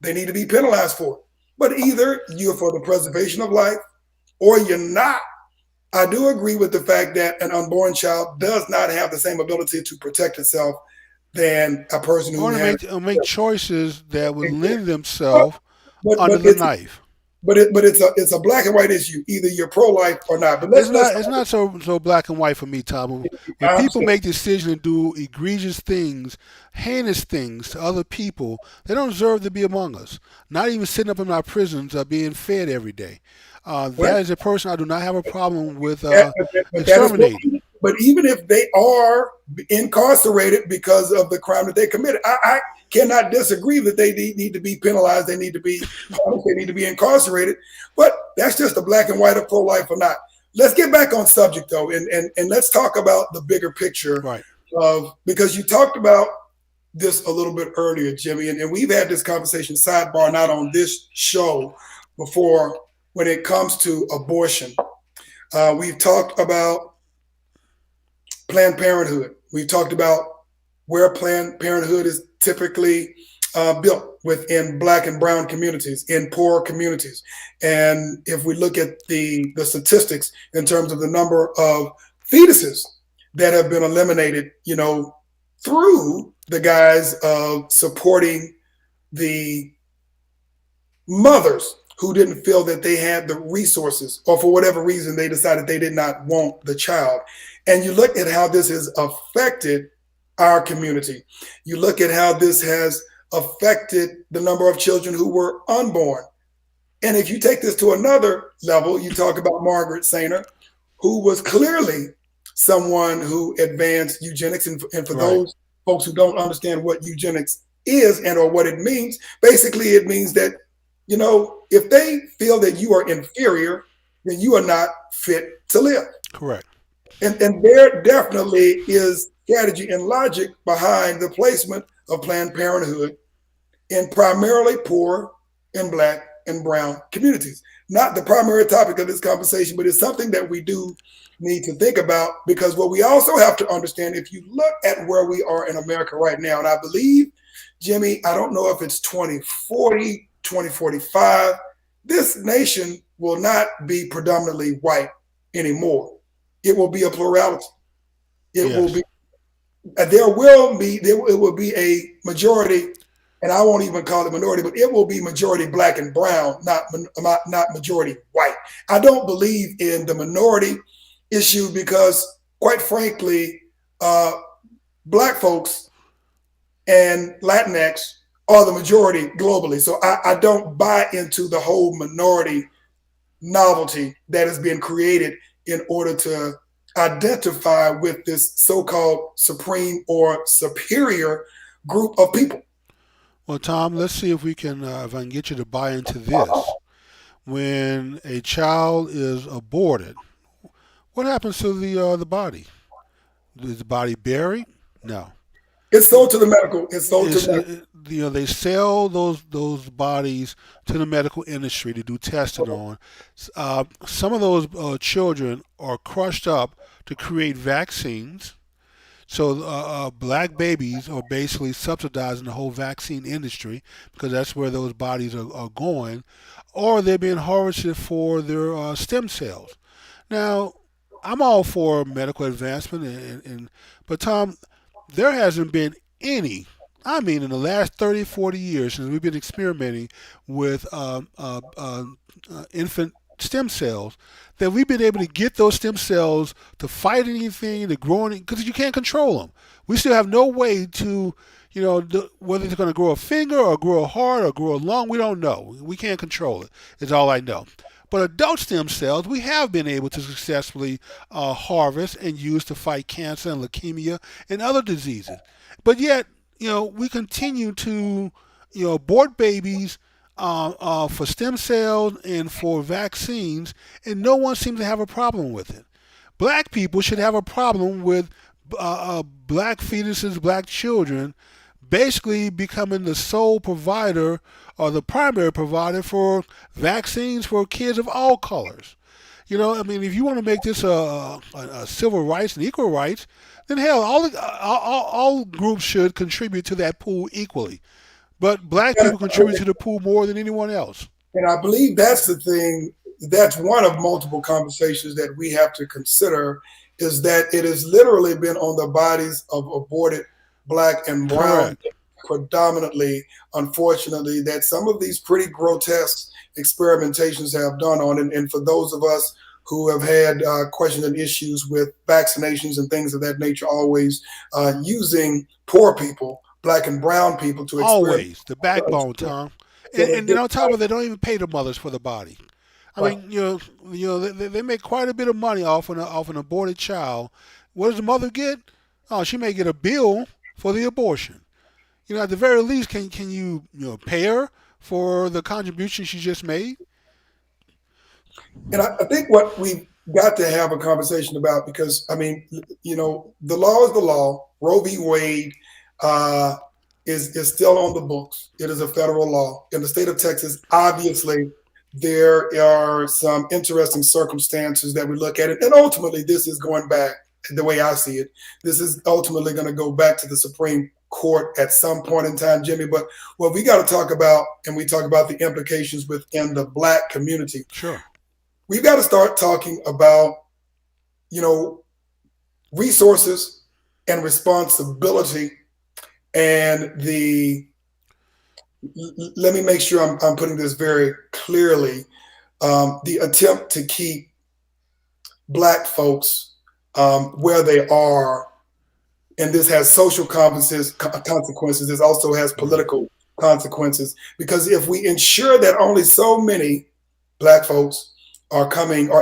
they need to be penalized for it. But either you're for the preservation of life or you're not. I do agree with the fact that an unborn child does not have the same ability to protect itself than a person who make choices that would lend themselves under the knife. But it's a black and white issue. Either you're pro-life or not. But it's not so black and white for me, Tom. When people make decisions and do egregious things, heinous things to other people, they don't deserve to be among us. Not even sitting up in our prisons being fed every day. That is a person I do not have a problem with exterminating. But even if they are incarcerated because of the crime that they committed, I cannot disagree that they need to be penalized. They need to be incarcerated. But that's just a black and white of pro-life or not. Let's get back on subject though, and let's talk about the bigger picture. Right. Because you talked about this a little bit earlier, Jimmy, and we've had this conversation sidebar, not on this show before, when it comes to abortion. We've talked about Planned Parenthood. We've talked about where Planned Parenthood is typically built within Black and brown communities, in poor communities. And if we look at the statistics in terms of the number of fetuses that have been eliminated, through the guise of supporting the mothers who didn't feel that they had the resources, or for whatever reason, they decided they did not want the child. And you look at how this has affected our community. You look at how this has affected the number of children who were unborn. And if you take this to another level, you talk about Margaret Sanger, who was clearly someone who advanced eugenics. And for those folks who don't understand what eugenics is and or what it means, basically it means that, if they feel that you are inferior, then you are not fit to live. Correct. And there definitely is strategy and logic behind the placement of Planned Parenthood in primarily poor and Black and brown communities. Not the primary topic of this conversation, but it's something that we do need to think about, because what we also have to understand, if you look at where we are in America right now, and I believe, Jimmy, I don't know if it's 2040, 2045, this nation will not be predominantly white anymore. It will be a plurality. It will be. It will be a majority, and I won't even call it minority, but it will be majority Black and brown, not majority white. I don't believe in the minority issue because, quite frankly, uh, black folks and Latinx are the majority globally. So I don't buy into the whole minority novelty that is being created in order to identify with this so-called supreme or superior group of people. Well, Tom, let's see if we can, if I can get you to buy into this. When a child is aborted, what happens to the body? Is the body buried? No. It's sold to the medical. It's sold to It's, the medical. they sell those bodies to the medical industry to do testing on. Some of those children are crushed up to create vaccines. So black babies are basically subsidizing the whole vaccine industry because that's where those bodies are going, or they're being harvested for their stem cells. Now, I'm all for medical advancement, but Tom, there hasn't been any. I mean, in the last 30, 40 years since we've been experimenting with infant stem cells, that we've been able to get those stem cells to fight anything, to grow anything, because you can't control them. We still have no way to, whether it's going to grow a finger or grow a heart or grow a lung, we don't know. We can't control it, is all I know. But adult stem cells, we have been able to successfully harvest and use to fight cancer and leukemia and other diseases. But yet, we continue to, abort babies for stem cells and for vaccines, and no one seems to have a problem with it. Black people should have a problem with black fetuses, black children, basically becoming the sole provider or the primary provider for vaccines for kids of all colors. I mean, if you want to make this a civil rights and equal rights, then hell, all groups should contribute to that pool equally. But black people contribute to the pool more than anyone else. And I believe that's the thing. That's one of multiple conversations that we have to consider is that it has literally been on the bodies of aborted black and brown Correct. predominantly, unfortunately, that some of these pretty grotesque experimentations have done on it. And for those of us who have had questions and issues with vaccinations and things of that nature, always using poor people, black and brown people to experiment. Always the backbone, Tom. And then on top of that, they don't even pay the mothers for the body. I Right. mean, they make quite a bit of money off an aborted child. What does the mother get? Oh, she may get a bill for the abortion. At the very least, can you pay her for the contribution she just made? And I think what we've got to have a conversation about, because I mean, the law is the law. Roe v. Wade uh, is still on the books. It is a federal law in the state of Texas. Obviously, there are some interesting circumstances that we look at it, and ultimately, this is going back. The way I see it, this is ultimately going to go back to the Supreme Court at some point in time, Jimmy. But what we got to talk about, and we talk about the implications within the black community, Sure. we've got to start talking about, resources and responsibility and let me make sure I'm putting this very clearly, the attempt to keep black folks where they are, and this has social consequences. This also has political consequences, because if we ensure that only so many black folks are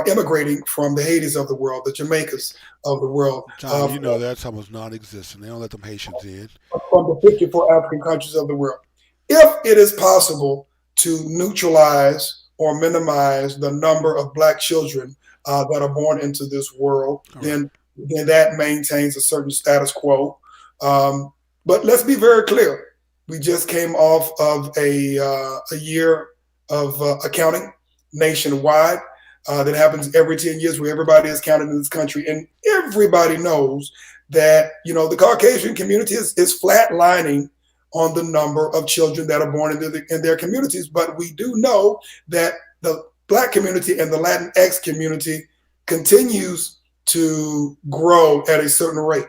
immigrating from the Haitis of the world, the Jamaicas of the world, Tom, that's almost non-existent. They don't let them Haitians in. from the 54 African countries of the world. If it is possible to neutralize or minimize the number of black children that are born into this world, then that maintains a certain status quo. But let's be very clear. We just came off of a year of accounting nationwide that happens every 10 years, where everybody is counted in this country. And everybody knows that, the Caucasian community is flatlining on the number of children that are born in their communities. But we do know that the black community and the Latinx community continues to grow at a certain rate.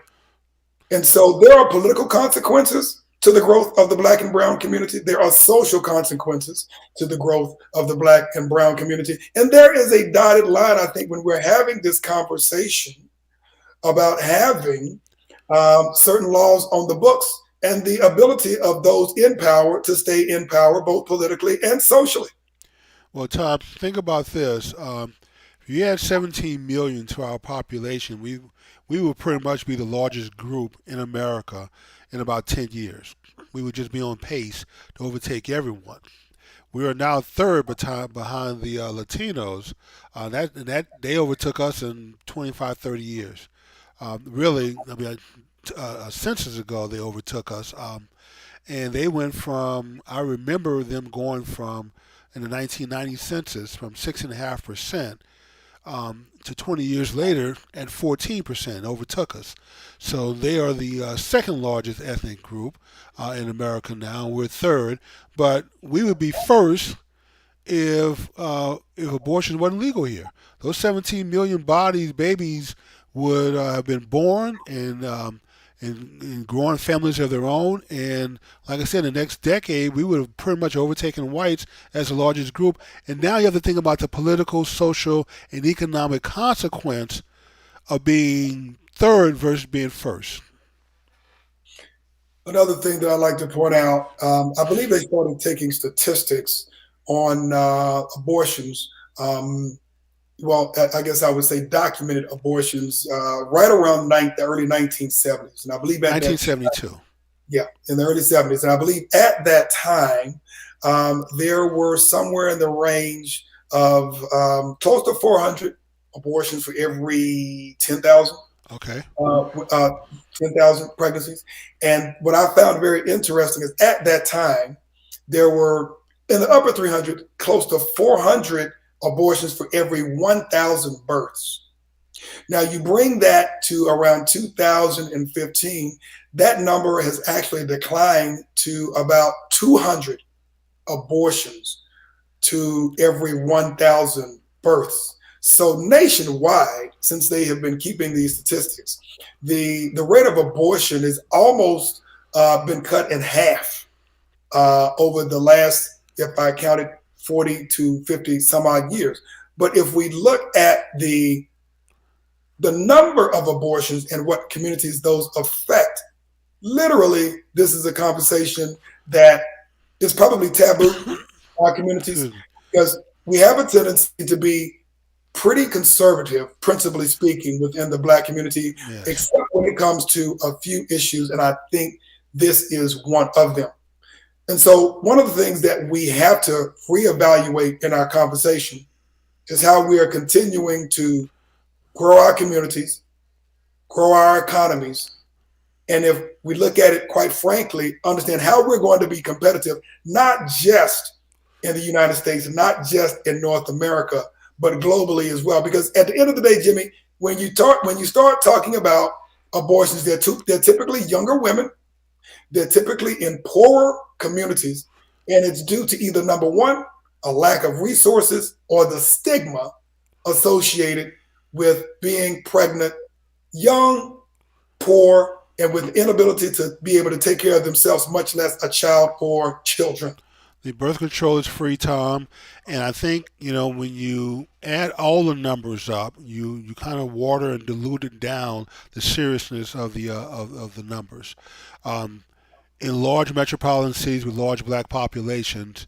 And so there are political consequences to the growth of the Black and brown community. There are social consequences to the growth of the Black and brown community. And there is a dotted line, I think, when we're having this conversation about having certain laws on the books and the ability of those in power to stay in power, both politically and socially. Well, Tom, think about this. If you add 17 million to our population, we would pretty much be the largest group in America in about 10 years. We would just be on pace to overtake everyone. We are now third behind the Latinos. That they overtook us in 25, 30 years. Really, I mean, a census ago they overtook us, and they went from. I remember them going from in the 1990 census from 6.5% to 20 years later at 14%, overtook us. So they are the second largest ethnic group in America now. We're third, but we would be first if abortion wasn't legal here. Those 17 million babies would have been born and growing families of their own. And like I said, in the next decade, we would have pretty much overtaken whites as the largest group. And now you have to think about the political, social, and economic consequence of being third versus being first. Another thing that I like to point out, I believe they started taking statistics on abortions. Well, I guess I would say documented abortions right around the early 1970s. And I believe at 1972. In the early 70s. And I believe at that time, there were somewhere in the range of close to 400 abortions for every 10,000. Okay. 10,000 pregnancies. And what I found very interesting is at that time, there were in the upper 300, close to 400 abortions for every 1,000 births. Now you bring that to around 2015, that number has actually declined to about 200 abortions to every 1,000 births. So nationwide, since they have been keeping these statistics, the rate of abortion has almost been cut in half over the last, if I counted, 40 to 50 some odd years. But if we look at the number of abortions and what communities those affect, literally, this is a conversation that is probably taboo in our communities because we have a tendency to be pretty conservative, principally speaking, within the Black community, Yes. except when it comes to a few issues. And I think this is one of them. And so one of the things that we have to reevaluate in our conversation is how we are continuing to grow our communities, grow our economies, and if we look at it, quite frankly, understand how we're going to be competitive, not just in the United States, not just in North America, but globally as well. Because at the end of the day, Jimmy, when you start talking about abortions, they're typically younger women. They're typically in poorer communities, and it's due to either, number one, a lack of resources or the stigma associated with being pregnant, young, poor, and with inability to be able to take care of themselves, much less a child or children. The birth control is free, Tom, and I think when you add all the numbers up, you kind of water and dilute it down the seriousness of the numbers. In large metropolitan cities with large Black populations,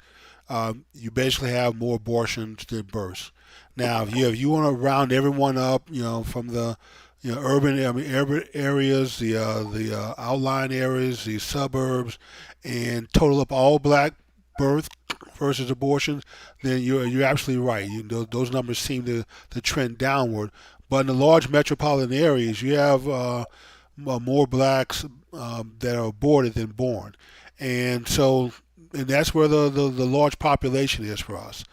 you basically have more abortions than births. Now, if you want to round everyone up, from the urban areas, the outlying areas, the suburbs, and total up all Black birth versus abortions, then you're absolutely right. Those numbers seem to trend downward. But in the large metropolitan areas, you have more Blacks that are aborted than born, and that's where the large population is for us,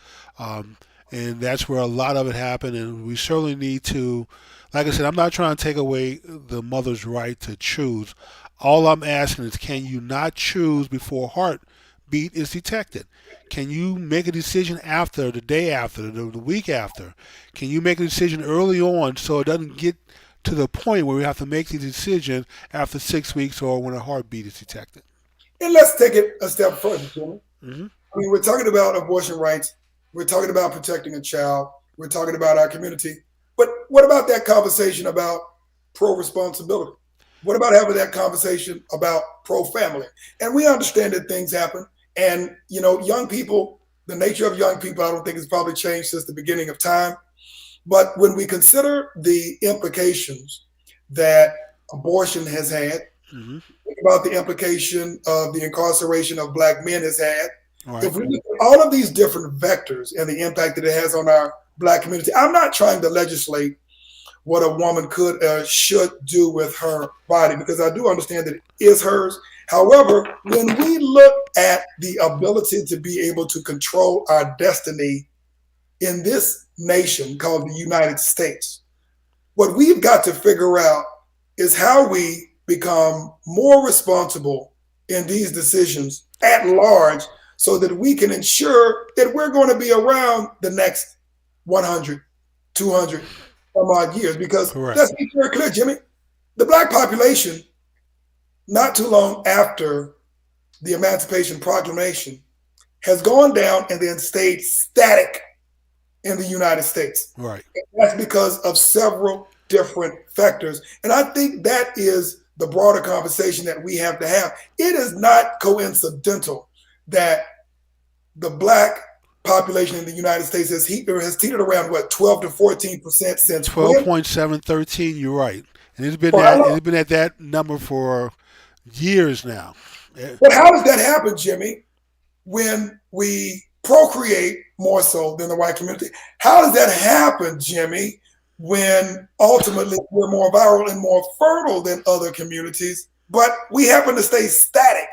and that's where a lot of it happened. And we certainly need to, like I said, I'm not trying to take away the mother's right to choose. All I'm asking is, can you not choose before heartbeat is detected? Can you make a decision after, the day after, the week after? Can you make a decision early on so it doesn't get to the point where we have to make the decision after 6 weeks or when a heartbeat is detected? And let's take it a step further, Jimmy. Mm-hmm. I mean, we're talking about abortion rights. We're talking about protecting a child. We're talking about our community. But what about that conversation about pro-responsibility? What about having that conversation about pro-family? And we understand that things happen. And, you know, young people, the nature of young people, I don't think has probably changed since the beginning of time. But when we consider the implications that abortion has had, Mm-hmm. think about the implication of the incarceration of black men has had. Right. If we look at all of these different vectors and the impact that it has on our black community, I'm not trying to legislate what a woman could or should do with her body, because I do understand that it is hers. However, when we look at the ability to be able to control our destiny in this nation called the United States, what we've got to figure out is how we become more responsible in these decisions at large so that we can ensure that we're going to be around the next 100, 200 some odd years. Because Correct. let's be very clear, Jimmy, the black population, not too long after the Emancipation Proclamation, has gone down and then stayed static in the United States. Right. That's because of several different factors. And I think that is the broader conversation that we have to have. It is not coincidental that the black population in the United States has teetered around, what, 12 to 14% since 12.713, you're right. And it's been at that number for years now. But how does that happen, Jimmy, when we procreate more so than the white community? How does that happen, Jimmy, when ultimately we're more viral and more fertile than other communities, but we happen to stay static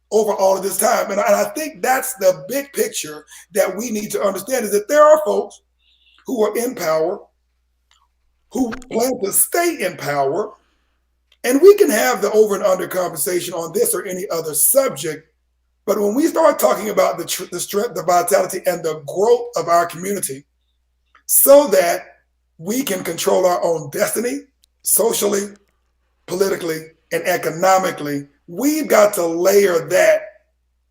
over all of this time? And I think that's the big picture that we need to understand, is that there are folks who are in power, who plan to stay in power, and we can have the over and under conversation on this or any other subject. But when we start talking about the strength, the vitality, and the growth of our community so that we can control our own destiny socially, politically, and economically, we've got to layer that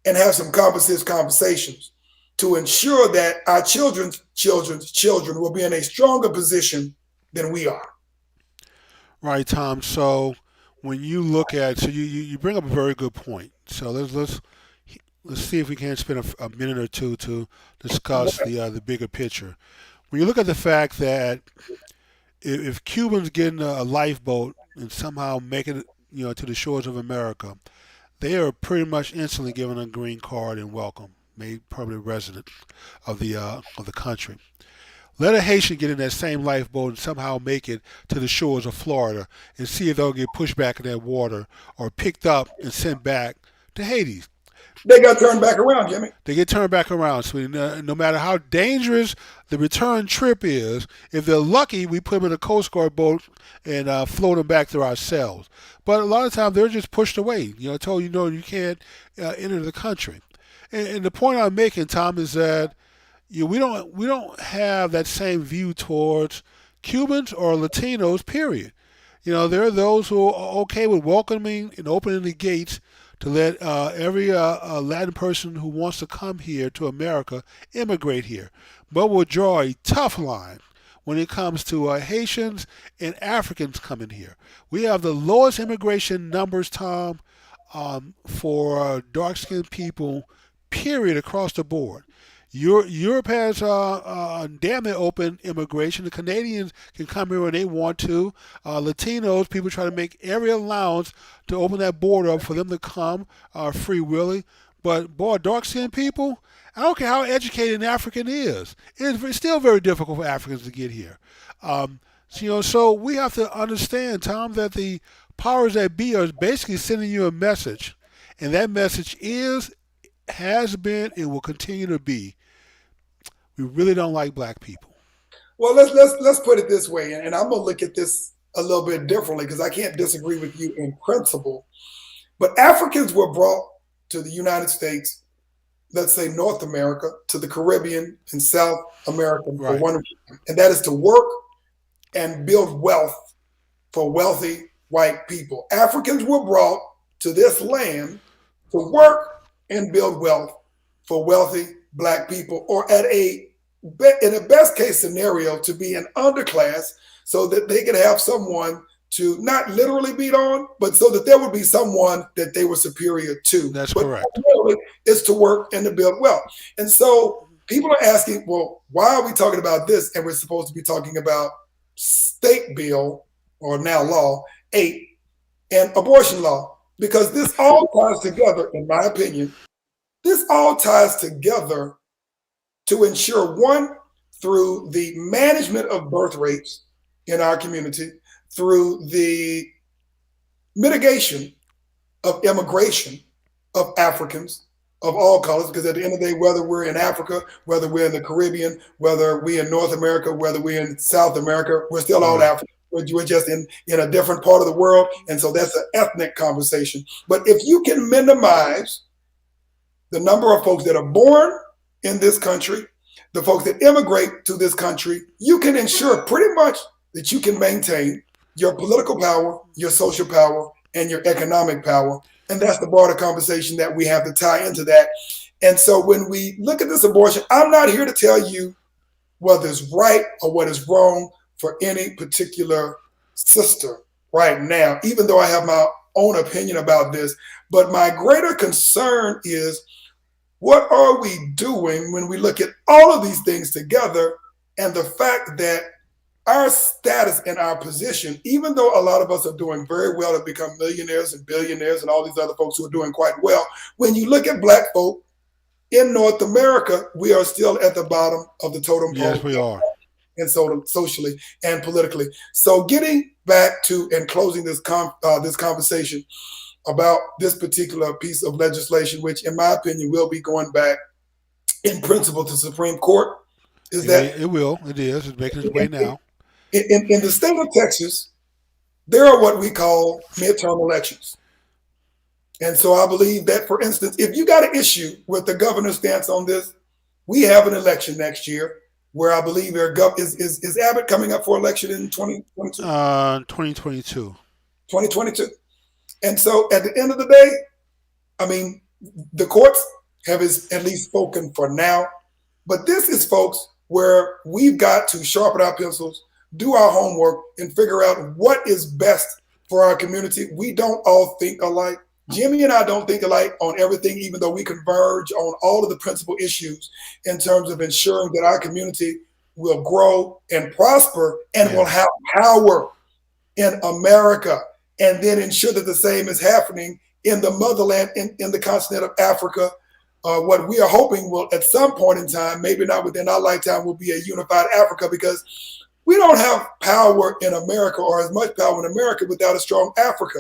and have some conversations to ensure that our children's children will be in a stronger position than we are. Right, Tom. So when you look at, so you bring up a very good point. So let's see if we can spend a minute or two to discuss the bigger picture. When you look at the fact that if Cubans get in a lifeboat and somehow make it, to the shores of America, they are pretty much instantly given a green card and welcome, made permanent resident of the country. Let a Haitian get in that same lifeboat and somehow make it to the shores of Florida and see if they'll get pushed back in that water or picked up and sent back to Haiti. They got turned back around, Jimmy. They get turned back around. So no matter how dangerous the return trip is, if they're lucky, we put them in a Coast Guard boat and float them back to ourselves. But a lot of times they're just pushed away. Told you can't enter the country. And the point I'm making, Tom, is that we don't have that same view towards Cubans or Latinos. Period. There are those who are okay with welcoming and opening the gates to let every Latin person who wants to come here to America immigrate here, but will draw a tough line when it comes to Haitians and Africans coming here. We have the lowest immigration numbers, Tom, for dark-skinned people, period, across the board. Europe has damn near open immigration. The Canadians can come here when they want to. Latinos, people try to make every allowance to open that border up for them to come free willy. But boy, dark-skinned people, I don't care how educated an African is, it's still very difficult for Africans to get here. So we have to understand, Tom, that the powers that be are basically sending you a message, and that message has been, and will continue to be, we really don't like black people. Well, let's put it this way, and I'm gonna look at this a little bit differently because I can't disagree with you in principle. But Africans were brought to the United States, let's say North America, to the Caribbean and South America for one reason, and that is to work and build wealth for wealthy white people. Africans were brought to this land to work and build wealth for wealthy Black people, or in a best case scenario, to be an underclass so that they could have someone to not literally beat on, but so that there would be someone that they were superior to. That's but correct. Really, it's to work and to build wealth. And so people are asking, well, why are we talking about this? And we're supposed to be talking about state bill, or now law 8, and abortion law, because this all ties together, in my opinion. This all ties together to ensure, one, through the management of birth rates in our community, through the mitigation of immigration of Africans of all colors, because at the end of the day, whether we're in Africa, whether we're in the Caribbean, whether we're in North America, whether we're in South America, we're still all African. We're just in a different part of the world. And so that's an ethnic conversation. But if you can minimize the number of folks that are born in this country, the folks that immigrate to this country, you can ensure pretty much that you can maintain your political power, your social power, and your economic power. And that's the broader conversation that we have to tie into that. And so when we look at this abortion, I'm not here to tell you whether it's right or what is wrong for any particular sister right now, even though I have my own opinion about this. But my greater concern is, what are we doing when we look at all of these things together, and the fact that our status and our position, even though a lot of us are doing very well to become millionaires and billionaires and all these other folks who are doing quite well, when you look at Black folk in North America, we are still at the bottom of the totem pole. Yes, we are. And so socially and politically. So getting back to and closing this conversation about this particular piece of legislation, which in my opinion will be going back in principle to Supreme Court, is that it will. It is. It's making its way now. In the state of Texas, there are what we call midterm elections. And so I believe that, for instance, if you got an issue with the governor's stance on this, we have an election next year where I believe is Abbott coming up for election in 2022? 2022. 2022. And so at the end of the day, I mean, the courts have at least spoken for now. But this is, folks, where we've got to sharpen our pencils, do our homework, and figure out what is best for our community. We don't all think alike. Jimmy and I don't think alike on everything, even though we converge on all of the principal issues in terms of ensuring that our community will grow and prosper and will have power in America, and then ensure that the same is happening in the motherland, in the continent of Africa. What we are hoping will, at some point in time, maybe not within our lifetime, will be a unified Africa, because we don't have power in America, or as much power in America, without a strong Africa.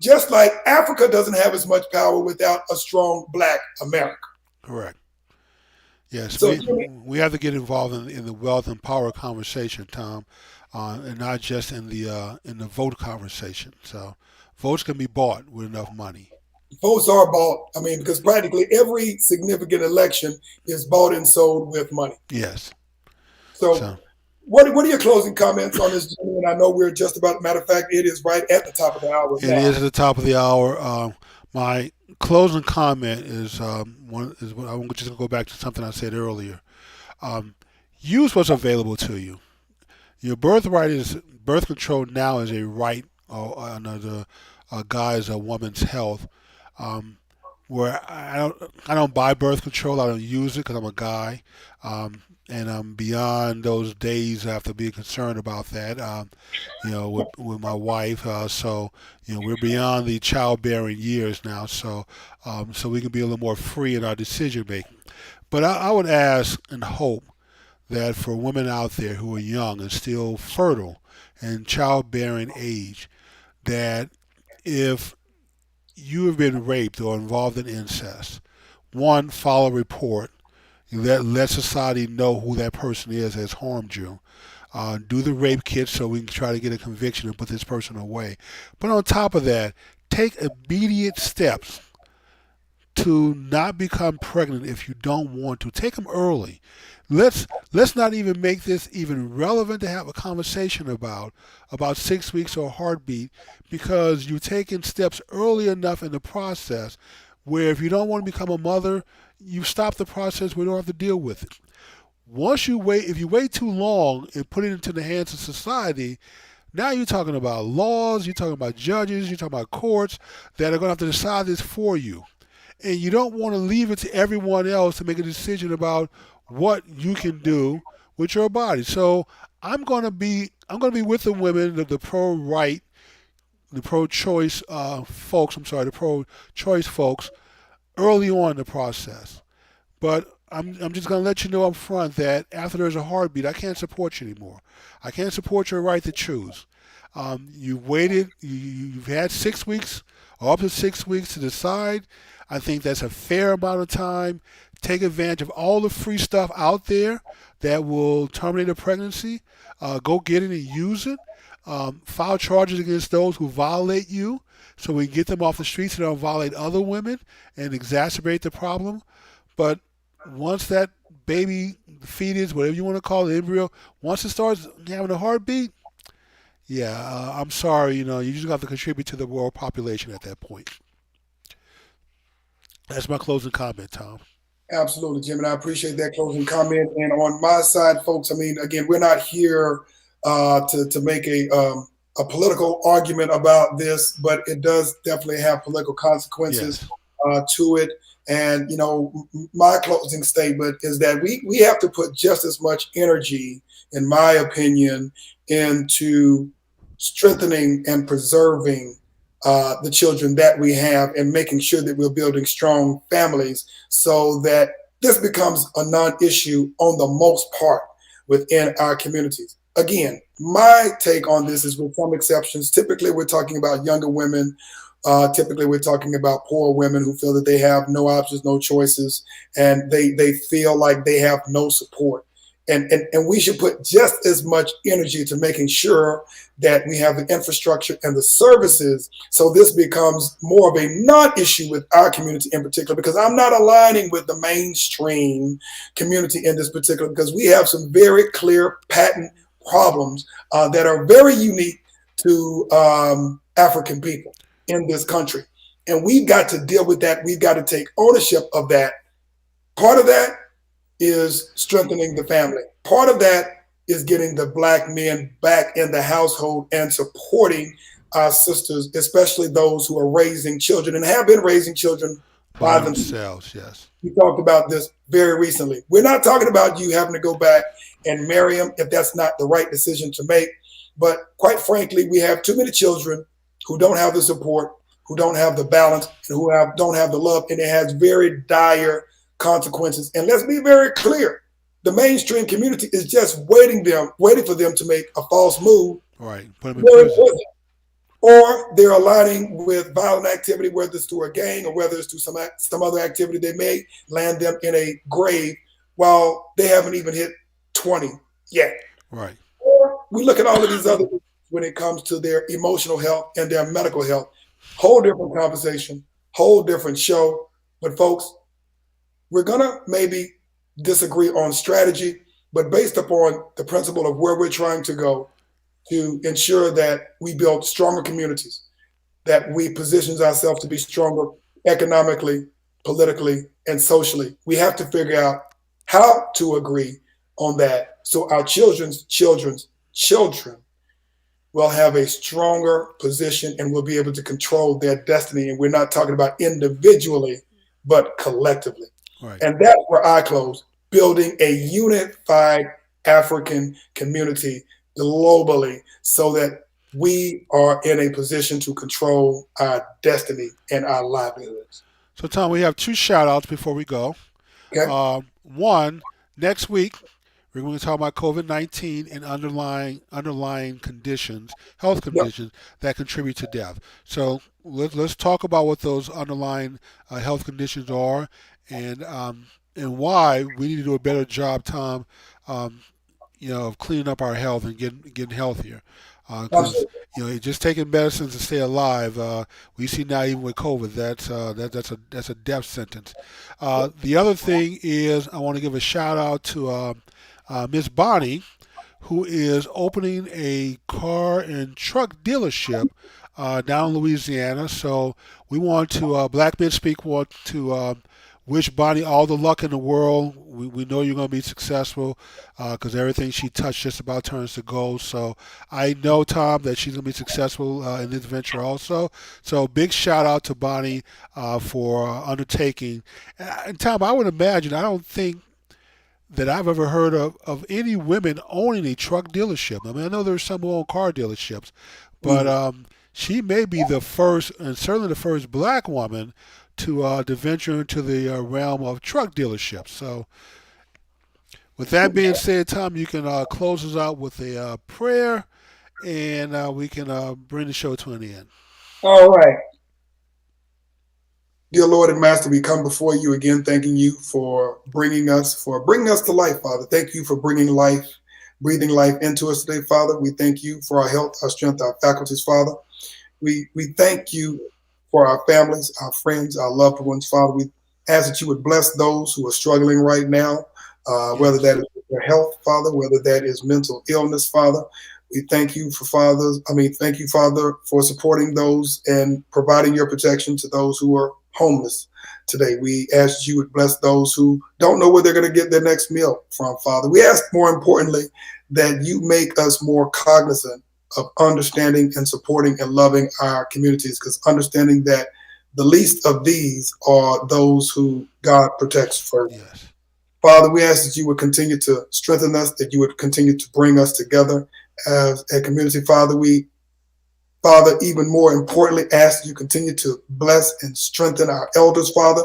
Just like Africa doesn't have as much power without a strong Black America. Correct. Yes, So, we have to get involved in the wealth and power conversation, Tom, and not just in the vote conversation. So votes can be bought with enough money. Votes are bought. I mean, because practically every significant election is bought and sold with money. Yes. So what are your closing comments on this, Jimmy? And I know we're just about, matter of fact, it is right at the top of the hour. It is at the top of the hour. My closing comment is I'm just going to go back to something I said earlier. Use what's available to you. Your birthright is birth control now is a right under the guise of woman's health. Where I don't buy birth control. I don't use it because I'm a guy. And I'm beyond those days I have to be concerned about that, with my wife. So, we're beyond the childbearing years now. So we can be a little more free in our decision making. But I would ask and hope that for women out there who are young and still fertile and childbearing age, that if you have been raped or involved in incest, one, file a report. Let society know who that person is that's harmed you. Do the rape kit so we can try to get a conviction and put this person away. But on top of that, take immediate steps to not become pregnant if you don't want to. Take them early. Let's not even make this even relevant to have a conversation about 6 weeks or a heartbeat, because you've taken steps early enough in the process where if you don't want to become a mother, you stop the process. We don't have to deal with it. Once you wait, if you wait too long and put it into the hands of society, now you're talking about laws, you're talking about judges, you're talking about courts that are going to have to decide this for you. And you don't want to leave it to everyone else to make a decision about what you can do with your body. So I'm going to be with the women, the pro-right, the pro-choice folks. I'm sorry, the pro-choice folks early on in the process. But I'm just going to let you know up front that after there's a heartbeat, I can't support you anymore. I can't support your right to choose. You waited, you've had 6 weeks, or up to 6 weeks to decide. I think that's a fair amount of time. Take advantage of all the free stuff out there that will terminate a pregnancy. Go get it and use it. File charges against those who violate you so we can get them off the streets and don't violate other women and exacerbate the problem. But once that baby, fetus, whatever you want to call it, embryo, once it starts having a heartbeat, yeah, I'm sorry, you just have to contribute to the world population at that point. That's my closing comment, Tom. Absolutely, Jim, and I appreciate that closing comment. And on my side, folks, I mean, again, we're not here to make a political argument about this, but it does definitely have political consequences Yes. to it. And my closing statement is that we have to put just as much energy, in my opinion, into strengthening and preserving the children that we have and making sure that we're building strong families so that this becomes a non-issue on the most part within our communities. Again, my take on this is with some exceptions. Typically, we're talking about younger women. Typically, we're talking about poor women who feel that they have no options, no choices, and they feel like they have no support. And we should put just as much energy to making sure that we have the infrastructure and the services so this becomes more of a non-issue with our community in particular, because I'm not aligning with the mainstream community in this particular, because we have some very clear patent problems that are very unique to African people in this country. And we've got to deal with that. We've got to take ownership of that. Part of that is strengthening the family. Part of that is getting the Black men back in the household and supporting our sisters, especially those who are raising children and have been raising children By by themselves. themselves, yes. We talked about this very recently. We're not talking about you having to go back and marry them if that's not the right decision to make. But quite frankly, we have too many children who don't have the support, who don't have the balance, and who don't have the love, and it has very dire consequences. And let's be very clear: the mainstream community is just waiting for them to make a false move, Right. Put them in prison. or they're aligning with violent activity, whether it's through a gang or whether it's through some other activity. They may land them in a grave while they haven't even hit 20 yet. Right. Or we look at all of these other things when it comes to their emotional health and their medical health. Whole different conversation, whole different show. But folks, we're gonna maybe disagree on strategy, but based upon the principle of where we're trying to go to ensure that we build stronger communities, that we positions ourselves to be stronger economically, politically, and socially. We have to figure out how to agree on that so our children's children will have a stronger position and will be able to control their destiny. And we're not talking about individually, but collectively. Right. And that's where I close, building a unified African community globally so that we are in a position to control our destiny and our livelihoods. So, Tom, we have two shout outs before we go. Okay? One, next week, we're going to talk about COVID-19 and underlying conditions, health conditions that contribute to death. So let's talk about what those underlying health conditions are and why we need to do a better job, Tom, of cleaning up our health and getting healthier. Because just taking medicines to stay alive, we see now even with COVID, that's a death sentence. The other thing is I want to give a shout out to Miss Bonnie, who is opening a car and truck dealership down in Louisiana. So we want to, Black Men Speak want to wish Bonnie all the luck in the world. We know you're going to be successful because everything she touched just about turns to gold. So I know, Tom, that she's going to be successful in this venture also. So big shout out to Bonnie for undertaking. And Tom, I would imagine, I don't think that I've ever heard of any women owning a truck dealership. I mean, I know there's some who own car dealerships, but she may be the first, and certainly the first black woman to venture into the realm of truck dealerships. So, with that being said, Tom, you can close us out with a prayer, and we can bring the show to an end. All right. Dear Lord and Master, we come before you again, thanking you for bringing us to life, Father. Thank you for bringing life, breathing life into us today, Father. We thank you for our health, our strength, our faculties, Father. We thank you for our families, our friends, our loved ones, Father. We ask that you would bless those who are struggling right now, whether that is their health, Father, whether that is mental illness, Father. We thank you thank you, Father, for supporting those and providing your protection to those who are homeless today. We ask that you would bless those who don't know where they're going to get their next meal from, Father. We ask, more importantly, that you make us more cognizant of understanding and supporting and loving our communities, because understanding that the least of these are those who God protects first. Yes. Father, we ask that you would continue to strengthen us, that you would continue to bring us together as a community. Father, even more importantly, ask that you continue to bless and strengthen our elders, Father,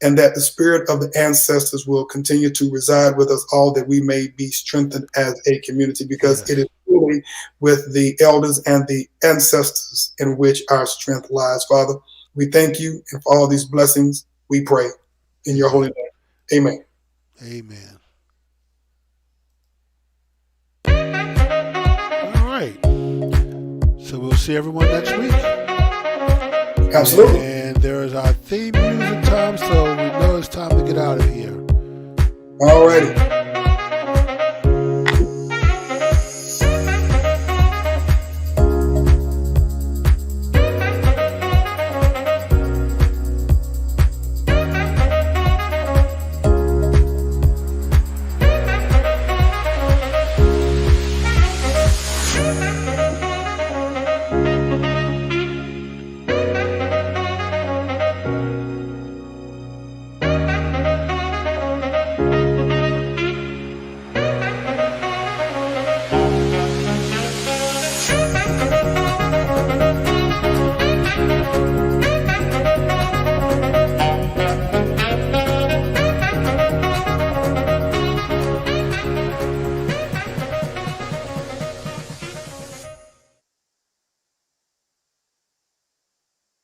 and that the spirit of the ancestors will continue to reside with us all, that we may be strengthened as a community, because it is truly with the elders and the ancestors in which our strength lies. Father, we thank you, and for all these blessings, we pray in your holy name. Amen. Amen. All right. So we'll see everyone next week. Absolutely. And there is our theme music, Tom, so we know it's time to get out of here. All righty.